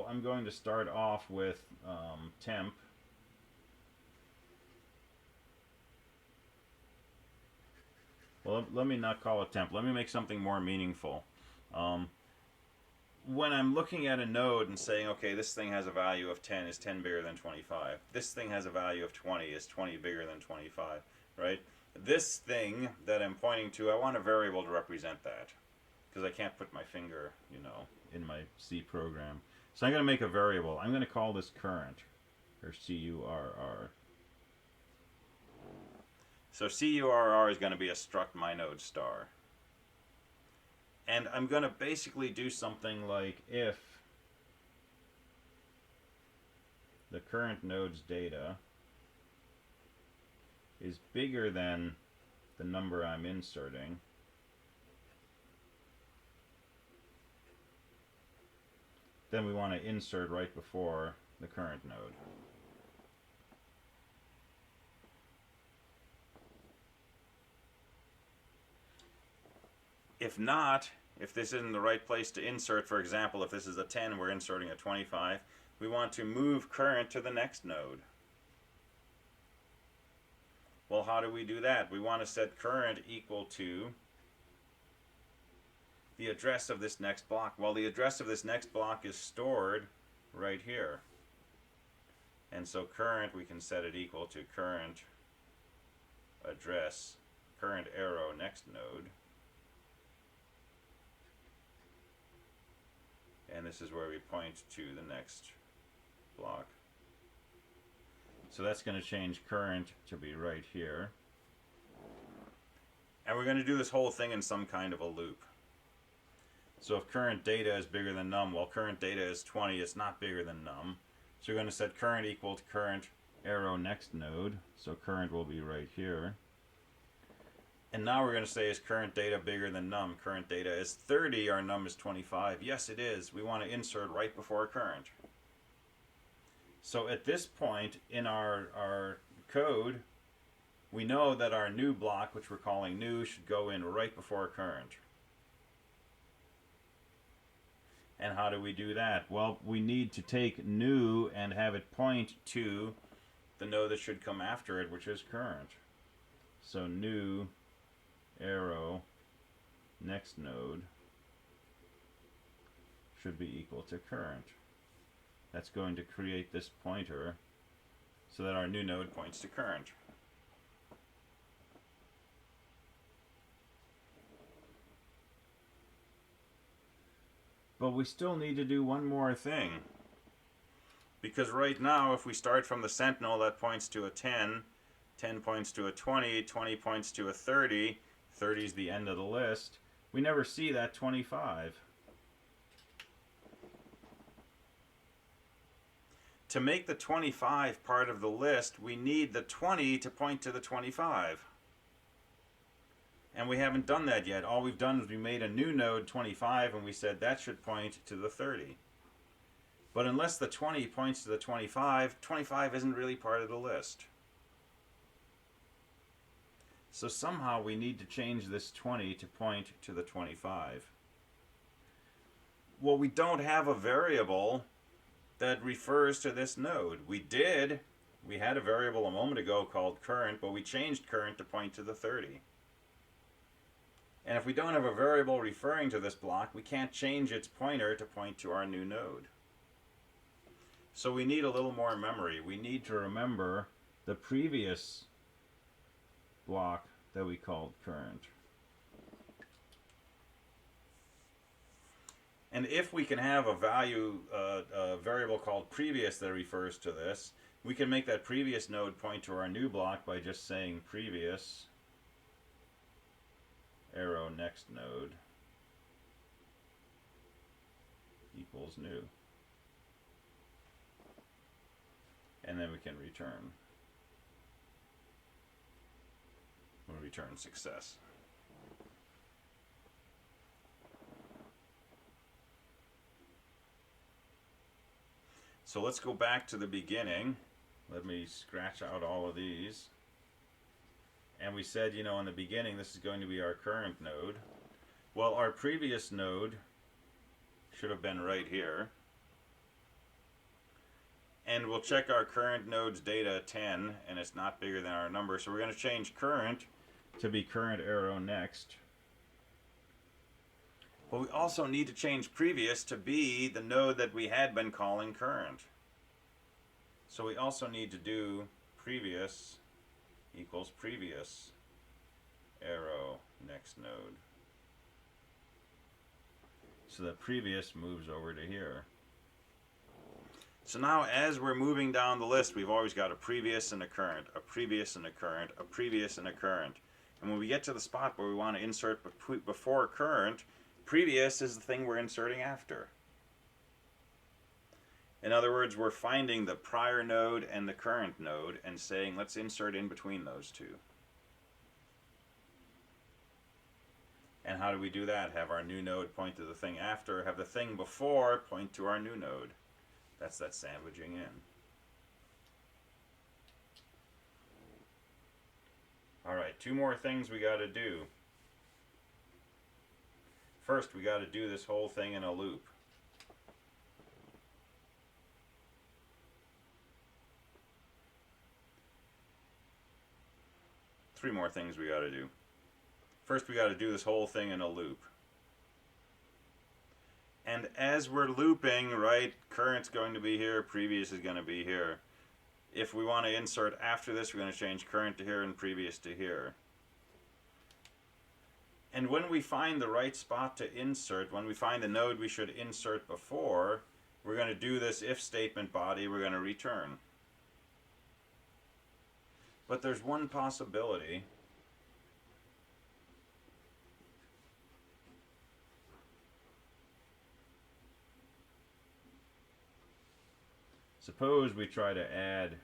I'm going to start off with temp. Well, let me not call it temp. Let me make something more meaningful. When I'm looking at a node and saying, okay, this thing has a value of 10, is 10 bigger than 25? This thing has a value of 20, is 20 bigger than 25, right? This thing that I'm pointing to, I want a variable to represent that, because I can't put my finger, you know, in my C program. So I'm going to make a variable. I'm going to call this current, or curr. So curr is going to be a struct mynode star. And I'm going to basically do something like if the current node's data is bigger than the number I'm inserting, then we want to insert right before the current node. If not, if this isn't the right place to insert, for example, if this is a 10, we're inserting a 25, we want to move current to the next node. Well, how do we do that? We want to set current equal to the address of this next block. Well, the address of this next block is stored right here. And so current, we can set it equal to current address, current arrow next node. And this is where we point to the next block. So that's going to change current to be right here. And we're going to do this whole thing in some kind of a loop. So if current data is bigger than num, well, current data is 20, it's not bigger than num. So we're going to set current equal to current arrow next node. So current will be right here. And now we're going to say, is current data bigger than num? Current data is 30, our num is 25. Yes, it is. We want to insert right before current. So at this point in our code, we know that our new block, which we're calling new, should go in right before current. And how do we do that? Well, we need to take new and have it point to the node that should come after it, which is current. So new arrow next node should be equal to current. That's going to create this pointer so that our new node points to current. But we still need to do one more thing. Because right now, if we start from the sentinel, that points to a 10, 10 points to a 20, 20 points to a 30, 30 is the end of the list. We never see that 25. To make the 25 part of the list, we need the 20 to point to the 25. And we haven't done that yet. All we've done is we made a new node 25 and we said that should point to the 30. But unless the 20 points to the 25, 25 isn't really part of the list. So somehow we need to change this 20 to point to the 25. Well, we don't have a variable that refers to this node. We did. We had a variable a moment ago called current, but we changed current to point to the 30. And if we don't have a variable referring to this block, we can't change its pointer to point to our new node. So we need a little more memory. We need to remember the previous block that we called current. And if we can have a variable called previous that refers to this, we can make that previous node point to our new block by just saying previous arrow next node equals new. And then we can return. We'll return success. So let's go back to the beginning. Let me scratch out all of these. And we said, you know, in the beginning, this is going to be our current node. Well, our previous node should have been right here. And we'll check our current node's data 10, and it's not bigger than our number. So we're going to change current to be current arrow next. But we also need to change previous to be the node that we had been calling current. So we also need to do previous equals previous arrow next node. So the previous moves over to here. So now as we're moving down the list, we've always got a previous and a current, a previous and a current, a previous and a current. And when we get to the spot where we want to insert before current, previous is the thing we're inserting after. In other words, we're finding the prior node and the current node and saying, let's insert in between those two. And how do we do that? Have our new node point to the thing after, have the thing before point to our new node. That's that sandwiching in. Alright, 2 more things we got to do. First, we got to do this whole thing in a loop. Three more things we got to do. First, we got to do this whole thing in a loop. And as we're looping, right, current's going to be here, previous is going to be here. If we want to insert after this, we're going to change current to here and previous to here. And when we find the right spot to insert, when we find the node we should insert before, we're going to do this if statement body, we're going to return. But there's one possibility. Suppose we try to add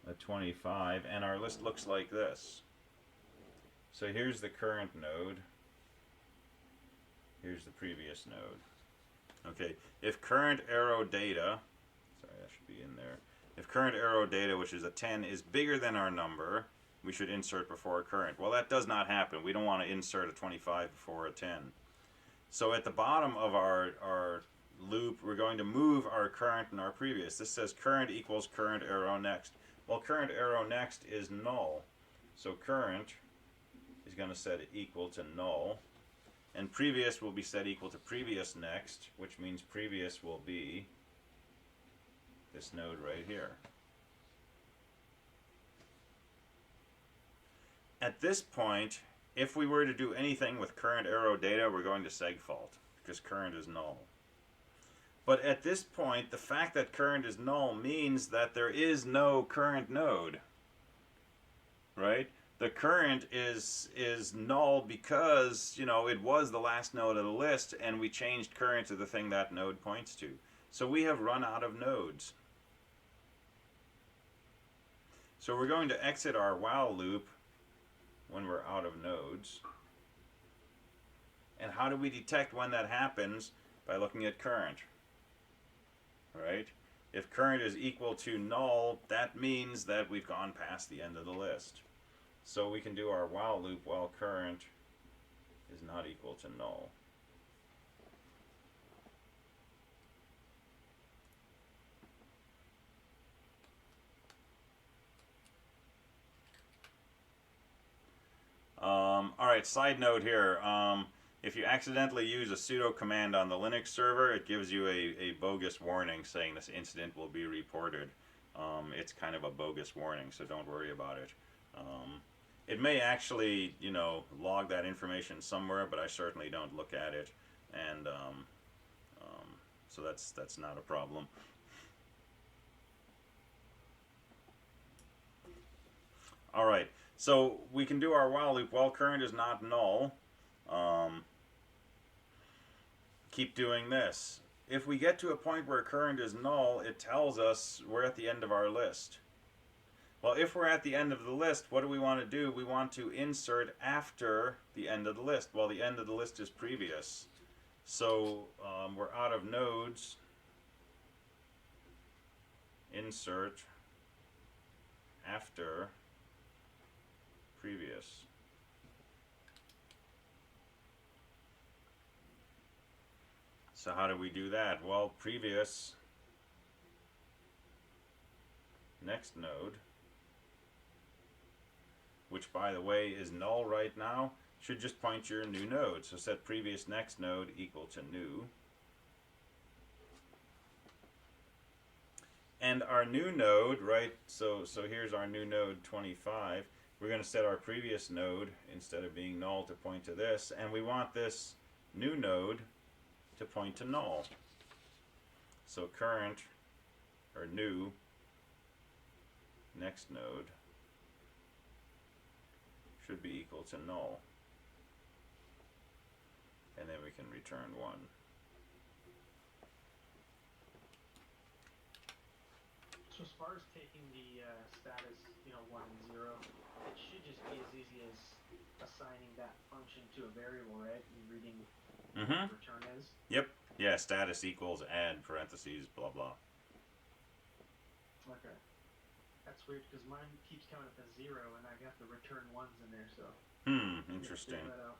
a 25 and our list looks like this. So here's the current node. Here's the previous node. Okay, if current arrow data, sorry, that should be in there. If current arrow data, which is a 10, is bigger than our number, we should insert before current. Well, that does not happen. We don't want to insert a 25 before a 10. So at the bottom of our loop, we're going to move our current and our previous. This says current equals current arrow next. Well, current arrow next is null. So current is going to set it equal to null. And previous will be set equal to previous next, which means previous will be this node right here. At this point, if we were to do anything with current arrow data, we're going to segfault because current is null. But at this point, the fact that current is null means that there is no current node, right? The current is null because, you know, it was the last node of the list and we changed current to the thing that node points to. So we have run out of nodes. So we're going to exit our while loop when we're out of nodes. And how do we detect when that happens? By looking at current. Right? If current is equal to null, that means that we've gone past the end of the list. So we can do our while loop while current is not equal to null. Alright, side note here. If you accidentally use a sudo command on the Linux server, it gives you a bogus warning saying this incident will be reported. It's kind of a bogus warning, so don't worry about it. It may actually, you know, log that information somewhere, but I certainly don't look at it, and so that's not a problem. All right, so we can do our while loop while current is not null. Keep doing this. If we get to a point where current is null, it tells us we're at the end of our list. Well, if we're at the end of the list, what do we want to do? We want to insert after the end of the list. Well, the end of the list is previous. So we're out of nodes. Insert after previous. So how do we do that? Well, previous next node, which by the way is null right now, should just point to your new node. So set previous next node equal to new. And our new node, right, so here's our new node 25. We're going to set our previous node, instead of being null, to point to this. And we want this new node to point to null. So current, or new, next node should be equal to null. and then we can return 1. So as far as taking the status, 1 and 0, it should just be as easy as assigning that function to a variable, right? And reading what the return is. Yep. Yeah, status equals add parentheses, blah, blah. Okay. That's weird because mine keeps coming up as 0 and I got the return 1s in there, so. Interesting. Figure that out.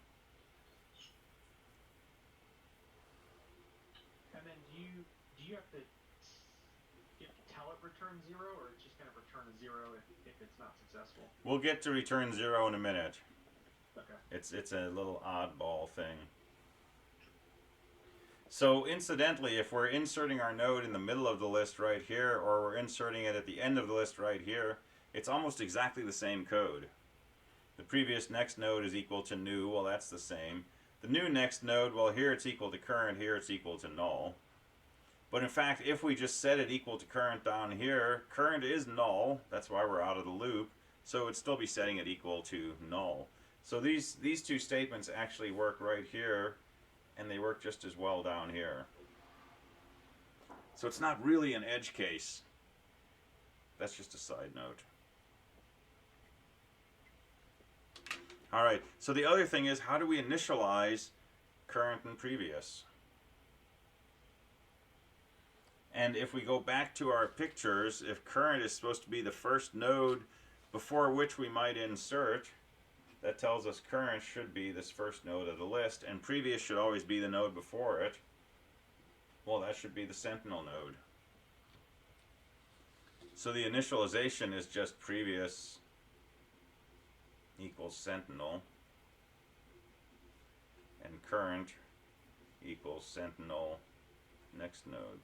And then do you have to tell it return 0, or it's just gonna return a 0 if it's not successful? We'll get to return 0 in a minute. Okay. It's a little oddball thing. So incidentally, if we're inserting our node in the middle of the list right here, or we're inserting it at the end of the list right here, it's almost exactly the same code. The previous next node is equal to new, well that's the same. The new next node, well here it's equal to current, here it's equal to null. But in fact, if we just set it equal to current down here, current is null, that's why we're out of the loop, so it'd still be setting it equal to null. So these two statements actually work right here, and they work just as well down here. So it's not really an edge case. That's just a side note. Alright, so the other thing is, how do we initialize current and previous? And if we go back to our pictures, if current is supposed to be the first node before which we might insert, that tells us current should be this first node of the list, and previous should always be the node before it. Well, that should be the sentinel node. So the initialization is just previous equals sentinel, and current equals sentinel next node.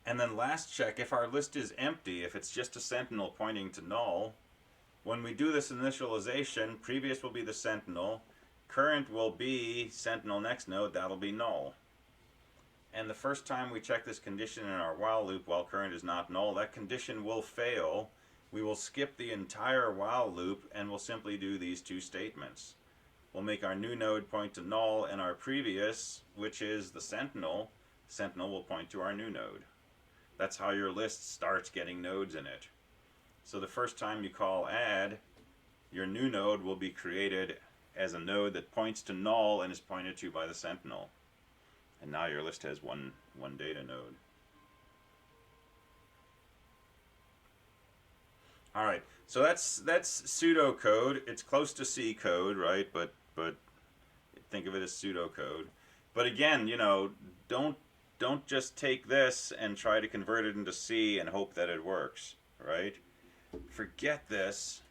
And then last check, if our list is empty, if it's just a sentinel pointing to null, when we do this initialization, previous will be the sentinel, current will be sentinel next node, that'll be null. And the first time we check this condition in our while loop while current is not null, that condition will fail. We will skip the entire while loop and we'll simply do these two statements. We'll make our new node point to null, and our previous, which is the sentinel will point to our new node. That's how your list starts getting nodes in it. So the first time you call add, your new node will be created as a node that points to null and is pointed to by the sentinel. And now your list has one data node. Alright, so that's pseudocode. It's close to C code, right? But think of it as pseudocode. But again, don't just take this and try to convert it into C and hope that it works, right? Forget this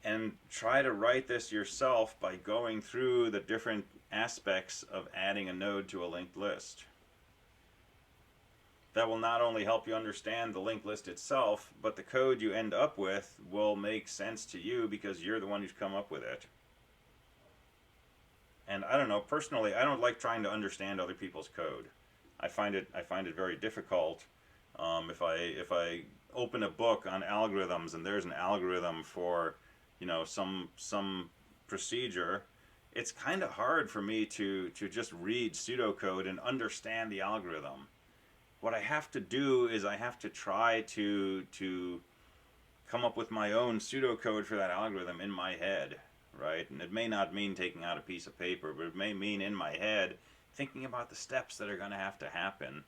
and try to write this yourself by going through the different aspects of adding a node to a linked list. That will not only help you understand the linked list itself, but the code you end up with will make sense to you because you're the one who's come up with it. And I don't know, personally, I don't like trying to understand other people's code. I find it very difficult. If I open a book on algorithms and there's an algorithm for, some procedure, it's kind of hard for me to just read pseudocode and understand the algorithm. What I have to do is I have to try to come up with my own pseudocode for that algorithm in my head, right? And it may not mean taking out a piece of paper, but it may mean in my head thinking about the steps that are going to happen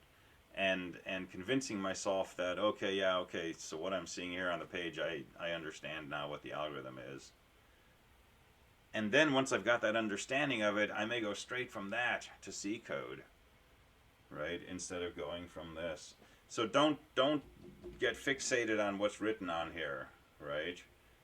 and convincing myself that, okay, so what I'm seeing here on the page, I understand now what the algorithm is. And then once I've got that understanding of it, I may go straight from that to C code, right, instead of going from this. So don't get fixated on what's written on here, right?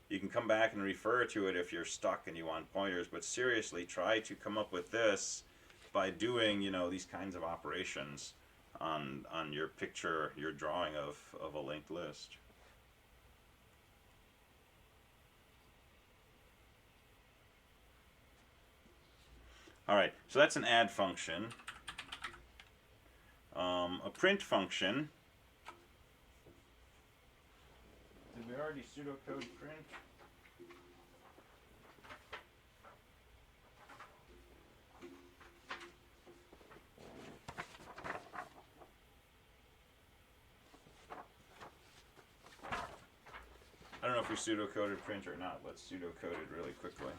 You can come back and refer to it if you're stuck and you want pointers, but seriously, try to come up with this by doing, these kinds of operations on your picture, your drawing of a linked list. Alright, so that's an add function. A print function already pseudocode print? I don't know if we pseudocoded print or not. Let's pseudocode it really quickly.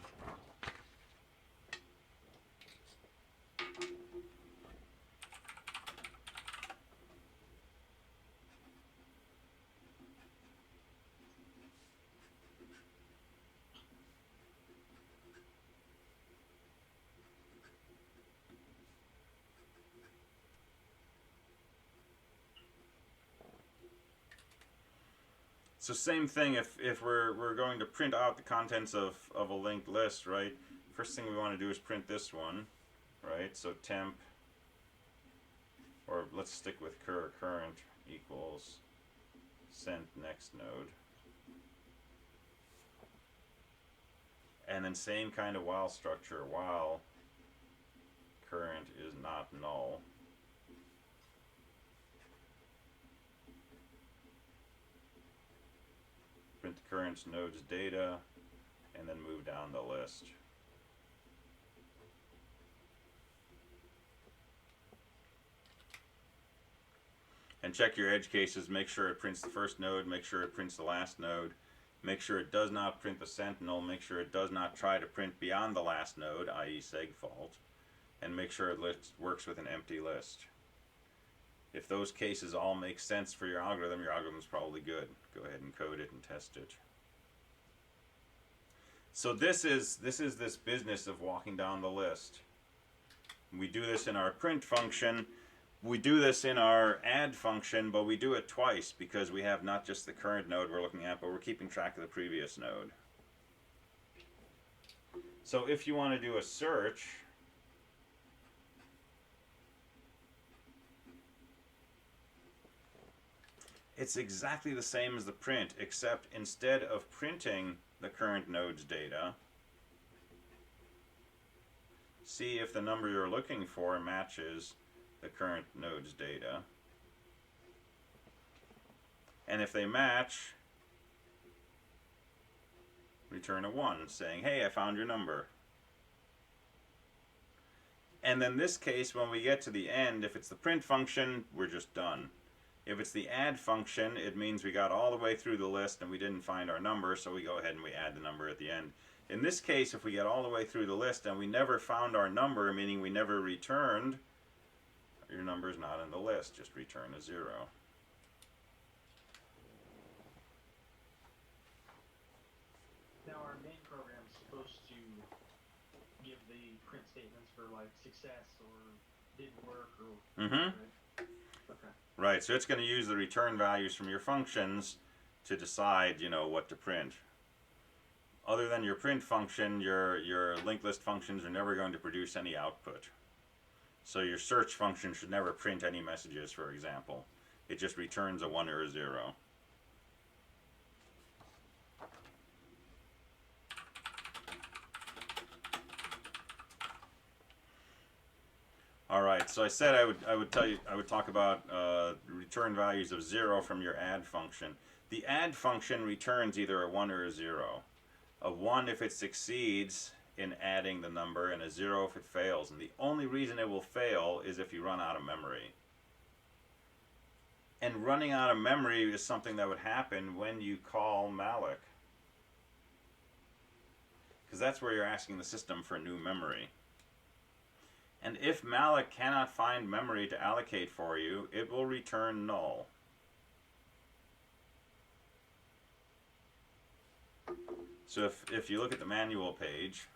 So same thing if we're going to print out the contents of a linked list, right? First thing we want to do is print this one, right? So temp, or let's stick with current equals sent next node. And then same kind of while structure, while current is not null. Print the current node's data, and then move down the list. And check your edge cases, make sure it prints the first node, make sure it prints the last node, make sure it does not print the sentinel, make sure it does not try to print beyond the last node, i.e. segfault, and make sure it works with an empty list. If those cases all make sense for your algorithm is probably good. Go ahead and code it and test it. So this is this business of walking down the list. We do this in our print function. We do this in our add function, but we do it twice because we have not just the current node we're looking at, but we're keeping track of the previous node. So if you want to do a search, it's exactly the same as the print, except instead of printing the current node's data, see if the number you're looking for matches the current node's data. And if they match, return a 1 saying, hey, I found your number. And in this case, when we get to the end, if it's the print function, we're just done. If it's the add function, it means we got all the way through the list and we didn't find our number, so we go ahead and we add the number at the end. In this case, if we get all the way through the list and we never found our number, meaning we never returned, your number is not in the list, just return a 0. Now our main program is supposed to give the print statements for like success or didn't work or right? Okay. Right, so it's going to use the return values from your functions to decide, you know, what to print. Other than your print function, your linked list functions are never going to produce any output. So your search function should never print any messages, for example. It just returns a 1 or a 0. Alright, so I said I would talk about return values of 0 from your add function. The add function returns either a 1 or a 0. A 1 if it succeeds in adding the number, and a 0 if it fails. And the only reason it will fail is if you run out of memory. And running out of memory is something that would happen when you call malloc, because that's where you're asking the system for new memory. And if malloc cannot find memory to allocate for you, it will return null. So if you look at the manual page,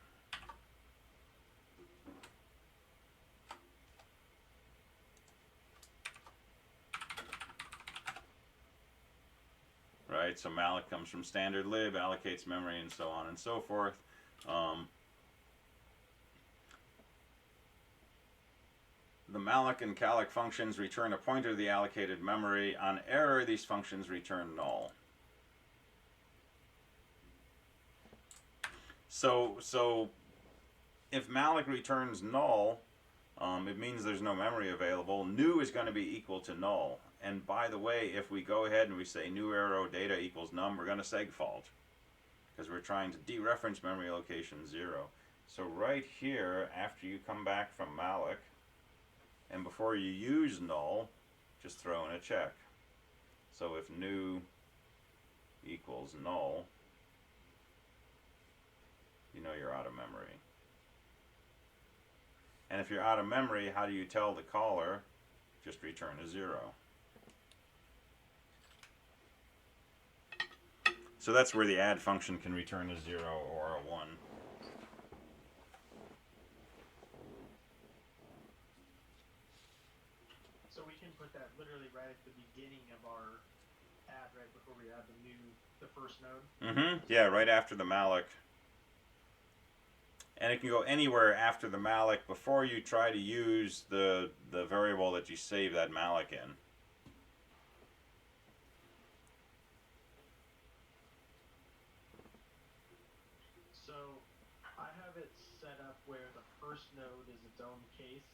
right, so malloc comes from standard lib, allocates memory, and so on and so forth. The malloc and calloc functions return a pointer to the allocated memory. On error, these functions return null. So if malloc returns null, it means there's no memory available. New is going to be equal to null. And by the way, if we go ahead and we say new arrow data equals num, we're going to segfault, because we're trying to dereference memory location 0. So right here, after you come back from malloc, and before you use null, just throw in a check. So if new equals null, you know you're out of memory. And if you're out of memory, how do you tell the caller? Just return a 0. So that's where the add function can return a 0 or a 1. So we can put that literally right at the beginning of our add, right before we add the first node. Yeah, right after the malloc. And it can go anywhere after the malloc before you try to use the variable that you save that malloc in. So I have it set up where the first node is its own case,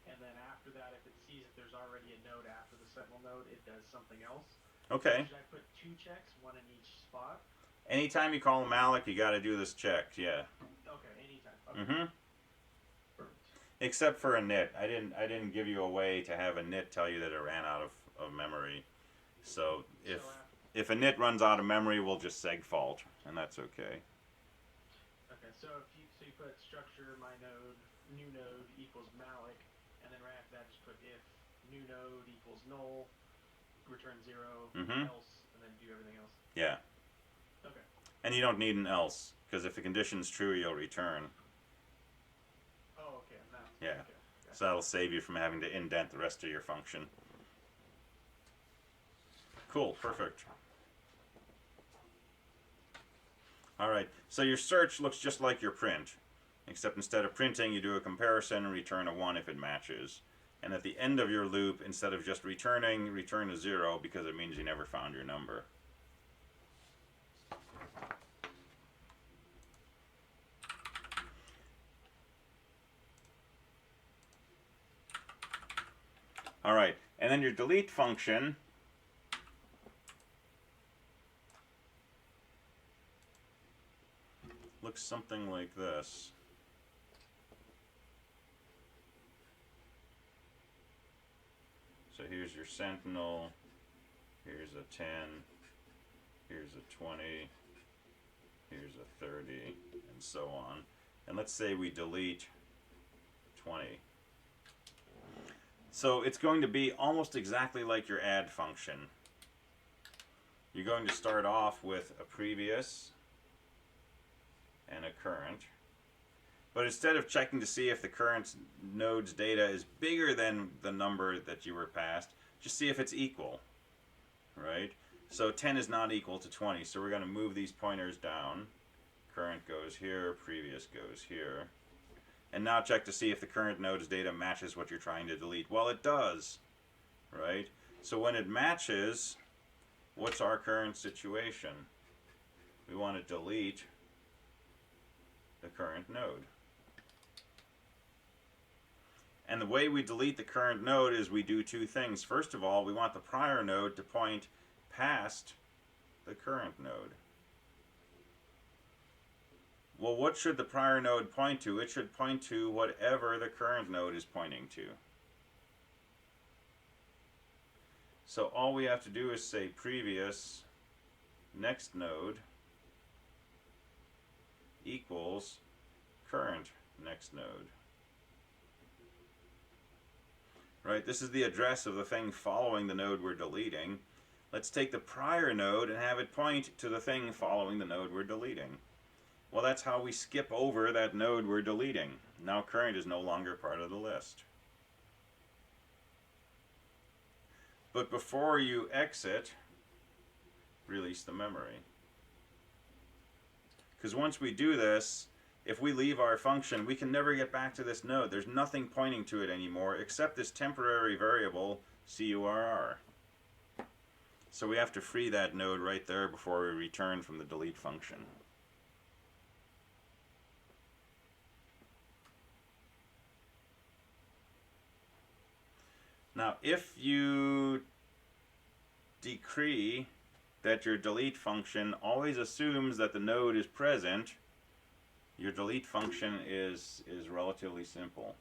and then after that, if it sees that there's already a node after the sentinel node, it does something else. Okay. Should I put 2 checks, one in each spot? Anytime you call a malloc, you got to do this check. Yeah. Okay, anytime. Okay. Except for init. I didn't give you a way to have init tell you that it ran out of memory. So if init runs out of memory, we'll just segfault, and that's okay. Okay, so you put structure my node new node equals malloc, and then right after that just put if new node equals null, return 0, else, and then do everything else. Yeah. Okay. And you don't need an else, because if the condition's true, you'll return. Oh, okay. Now. Yeah. Okay. So that'll save you from having to indent the rest of your function. Cool, perfect. Alright, so your search looks just like your print, except instead of printing, you do a comparison and return a 1 if it matches. And at the end of your loop, instead of just returning, return a 0, because it means you never found your number. Alright, and then your delete function looks something like this. So here's your sentinel, here's a 10, here's a 20, here's a 30, and so on. And let's say we delete 20. So it's going to be almost exactly like your add function. You're going to start off with a previous and a current. But instead of checking to see if the current node's data is bigger than the number that you were passed, just see if it's equal, right? So 10 is not equal to 20, so we're going to move these pointers down. Current goes here, previous goes here. And now check to see if the current node's data matches what you're trying to delete. Well, it does, right? So when it matches, what's our current situation? We want to delete the current node. And the way we delete the current node is we do two things. First of all, we want the prior node to point past the current node. Well, what should the prior node point to? It should point to whatever the current node is pointing to. So all we have to do is say previous next node equals current next node. Right, this is the address of the thing following the node we're deleting. Let's take the prior node and have it point to the thing following the node we're deleting. Well, that's how we skip over that node we're deleting. Now current is no longer part of the list. But before you exit, release the memory. Because once we do this, if we leave our function, we can never get back to this node. There's nothing pointing to it anymore except this temporary variable curr. So we have to free that node right there before we return from the delete function. Now, if you decree that your delete function always assumes that the node is present, your delete function is relatively simple.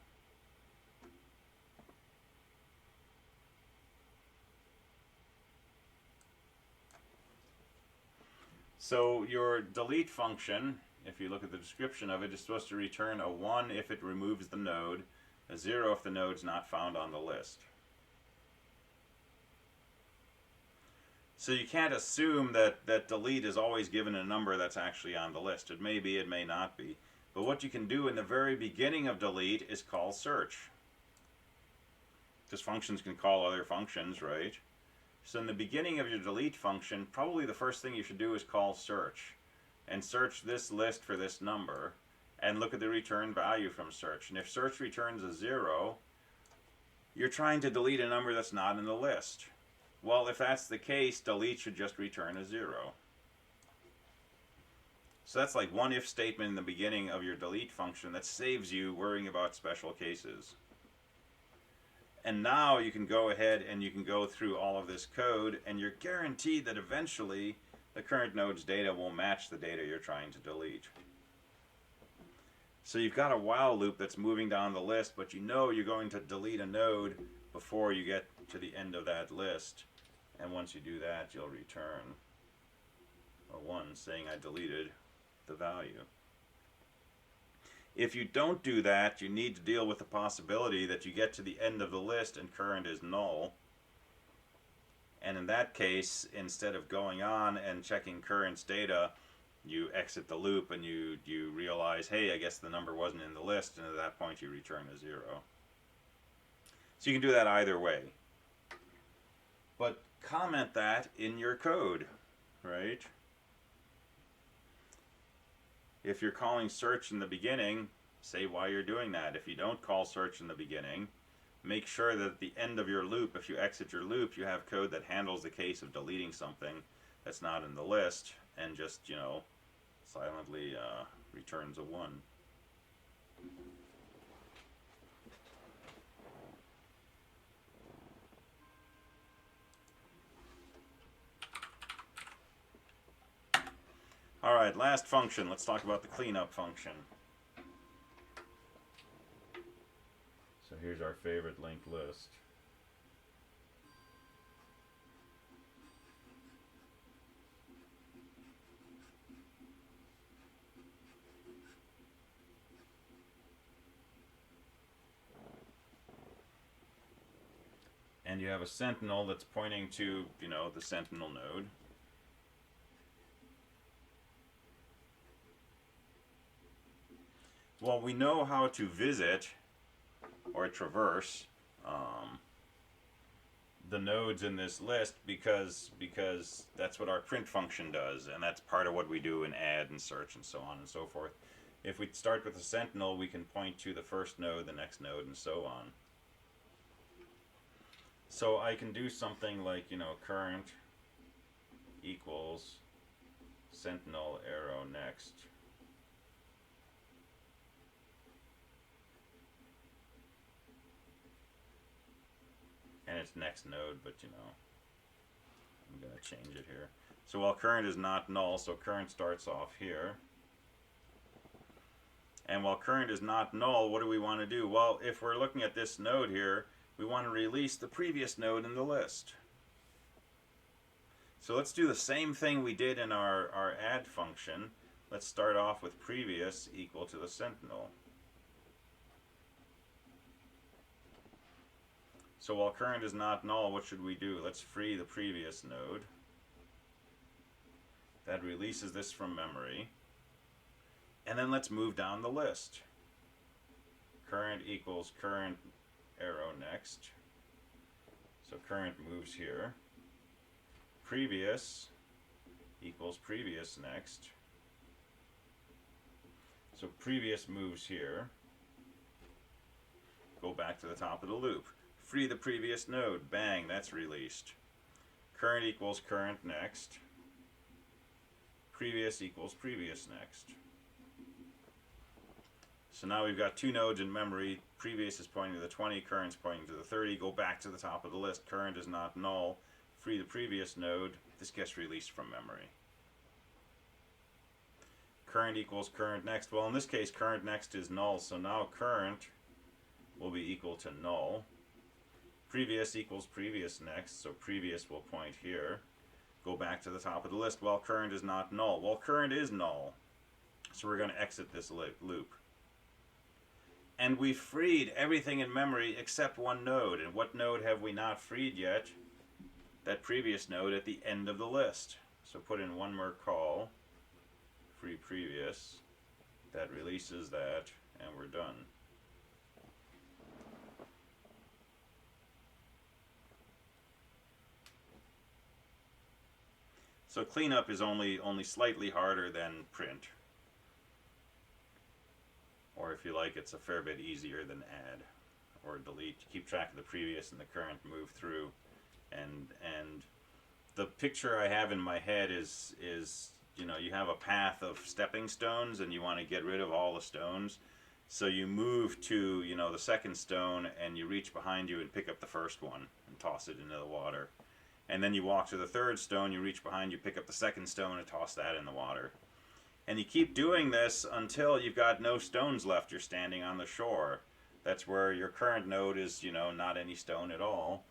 So your delete function, if you look at the description of it, is supposed to return a 1 if it removes the node, a 0 if the node's not found on the list. So you can't assume that delete is always given a number that's actually on the list. It may be, it may not be. But what you can do in the very beginning of delete is call search. Because functions can call other functions, right? So in the beginning of your delete function, probably the first thing you should do is call search. And search this list for this number. And look at the return value from search. And if search returns a 0, you're trying to delete a number that's not in the list. Well, if that's the case, delete should just return a 0. So that's like one if statement in the beginning of your delete function that saves you worrying about special cases. And now you can go ahead and you can go through all of this code, and you're guaranteed that eventually the current node's data will match the data you're trying to delete. So you've got a while loop that's moving down the list, but you know you're going to delete a node before you get to the end of that list. And once you do that, you'll return a 1 saying I deleted the value. If you don't do that, you need to deal with the possibility that you get to the end of the list and current is null. And in that case, instead of going on and checking current's data, you exit the loop and you realize, hey, I guess the number wasn't in the list, and at that point you return a 0. So you can do that either way. But comment that in your code, right? If you're calling search in the beginning, say why you're doing that. If you don't call search in the beginning, make sure that at the end of your loop, if you exit your loop, you have code that handles the case of deleting something that's not in the list, and just, you know, silently returns a 1. Alright, last function. Let's talk about the cleanup function. So here's our favorite linked list. And you have a sentinel that's pointing to, you know, the sentinel node. Well, we know how to visit or traverse the nodes in this list because that's what our print function does, and that's part of what we do in add and search and so on and so forth. If we start with a sentinel, we can point to the first node, the next node, and so on. So I can do something like, you know, current equals sentinel arrow next. And it's next node, but you know, I'm going to change it here. So while current is not null, so current starts off here. And while current is not null, what do we want to do? Well, if we're looking at this node here, we want to release the previous node in the list. So let's do the same thing we did in our add function. Let's start off with previous equal to the sentinel. So while current is not null, what should we do? Let's free the previous node. That releases this from memory. And then let's move down the list. Current equals current arrow next. So current moves here. Previous equals previous next. So previous moves here. Go back to the top of the loop. Free the previous node. Bang, that's released. Current equals current next. Previous equals previous next. So now we've got two nodes in memory. Previous is pointing to the 20, current's pointing to the 30. Go back to the top of the list. Current is not null. free the previous node, this gets released from memory. Current equals current next. Well, in this case, current next is null, so now current will be equal to null. Previous equals previous next, so previous will point here. Go back to the top of the list. Well, current is not null. Well, current is null, so we're going to exit this loop. And we freed everything in memory except one node. And what node have we not freed yet? That previous node at the end of the list. So put in one more call, free previous. That releases that, and we're done. So cleanup is only slightly harder than print. Or if you like, it's a fair bit easier than add or delete. Keep track of the previous and the current, move through. And the picture I have in my head is you know, you have a path of stepping stones and you want to get rid of all the stones. So you move to, you know, the second stone and you reach behind you and pick up the first one and toss it into the water. And then you walk to the third stone, you reach behind you, pick up the second stone and toss that in the water. And you keep doing this until you've got no stones left. You're standing on the shore. That's where your current node is, you know, not any stone at all.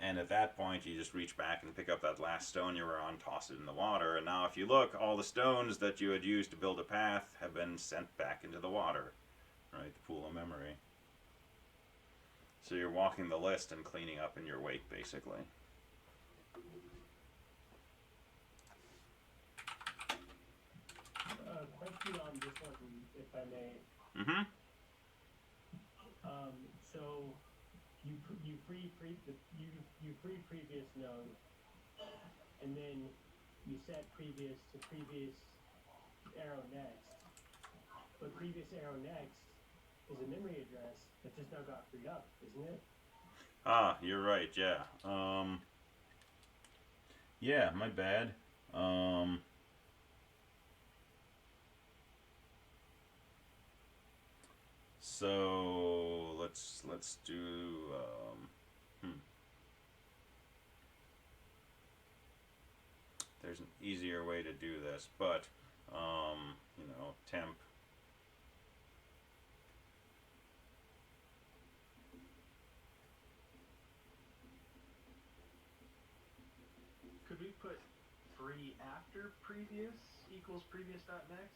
And at that point, you just reach back and pick up that last stone you were on, toss it in the water. And now if you look, all the stones that you had used to build a path have been sent back into the water, right? The pool of memory. So you're walking the list and cleaning up in your wake, basically. Question on this one, if I may. Mm-hmm. So you free previous node, and then you set previous to previous arrow next. But previous arrow next is a memory address that just now got freed up, isn't it? Ah, you're right. Yeah. Yeah, my bad. So let's do There's an easier way to do this, but you know, temp Could we put free after previous equals previous dot next?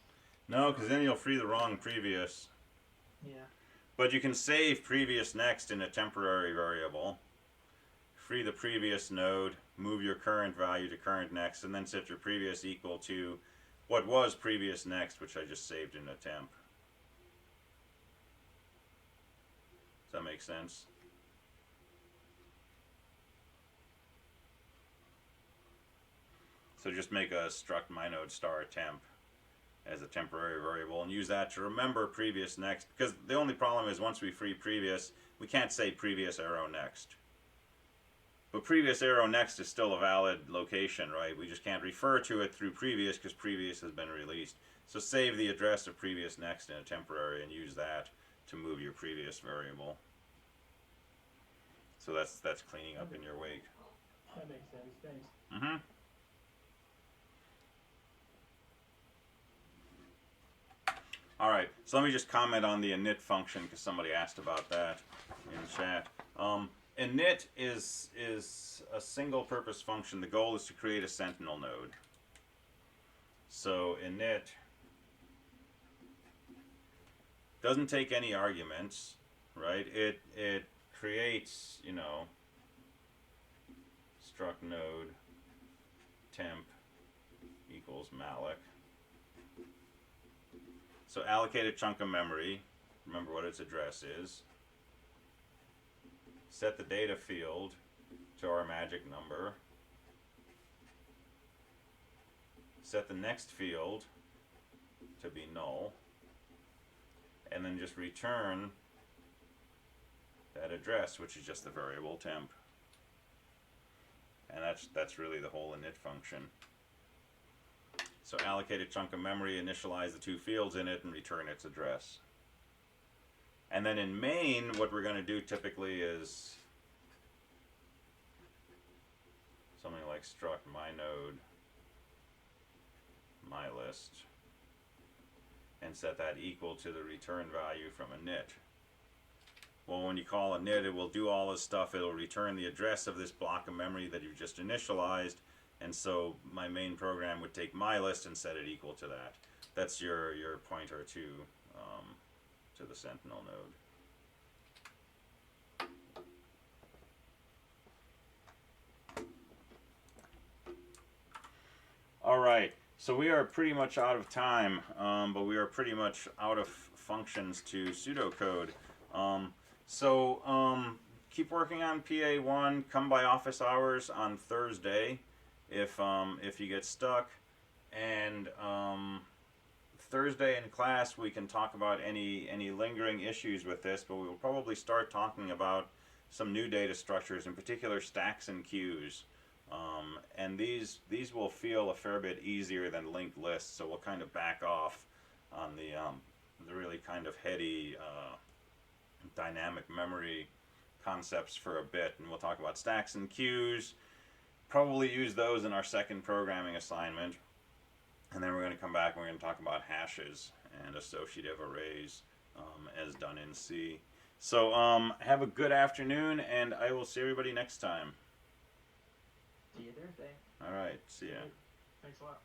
No, because then you'll free the wrong previous. Yeah. But you can save previous next in a temporary variable. Free the previous node, move your current value to current next, and then set your previous equal to what was previous next, which I just saved in a temp. Does that make sense? So just make a struct mynode star temp as a temporary variable and use that to remember previous next, because the only problem is once we free previous, we can't say previous arrow next. But previous arrow next is still a valid location, right? We just can't refer to it through previous because previous has been released. So save the address of previous next in a temporary and use that to move your previous variable. So that's cleaning up in your wake. That makes sense. Thanks. Mm-hmm. All right, so let me just comment on the init function because somebody asked about that in chat. Init is a single-purpose function. The goal is to create a sentinel node. So init doesn't take any arguments, right? It creates, you know, struct node temp equals malloc. So allocate a chunk of memory. Remember what its address is. Set the data field to our magic number. Set the next field to be null. And then just return that address, which is just the variable temp. And that's really the whole init function. So allocate a chunk of memory, initialize the two fields in it, and return its address. And then in main, what we're going to do typically is something like struct my node, my list, and set that equal to the return value from init. Well, when you call init, it will do all this stuff. It'll return the address of this block of memory that you've just initialized, and so my main program would take my list and set it equal to that. That's your pointer to the Sentinel node. All right, so we are pretty much out of time, but we are pretty much out of functions to pseudocode. Keep working on PA1. Come by office hours on Thursday if you get stuck. And Thursday in class we can talk about any lingering issues with this, but we will probably start talking about some new data structures, in particular stacks and queues. And these will feel a fair bit easier than linked lists, so we'll kind of back off on the really kind of heady dynamic memory concepts for a bit, and we'll talk about stacks and queues, probably use those in our second programming assignment, and then we're going to come back and we're going to talk about hashes and associative arrays as done in C. So have a good afternoon, and I will see everybody next time. See you Thursday. All right, see ya. Thanks a lot.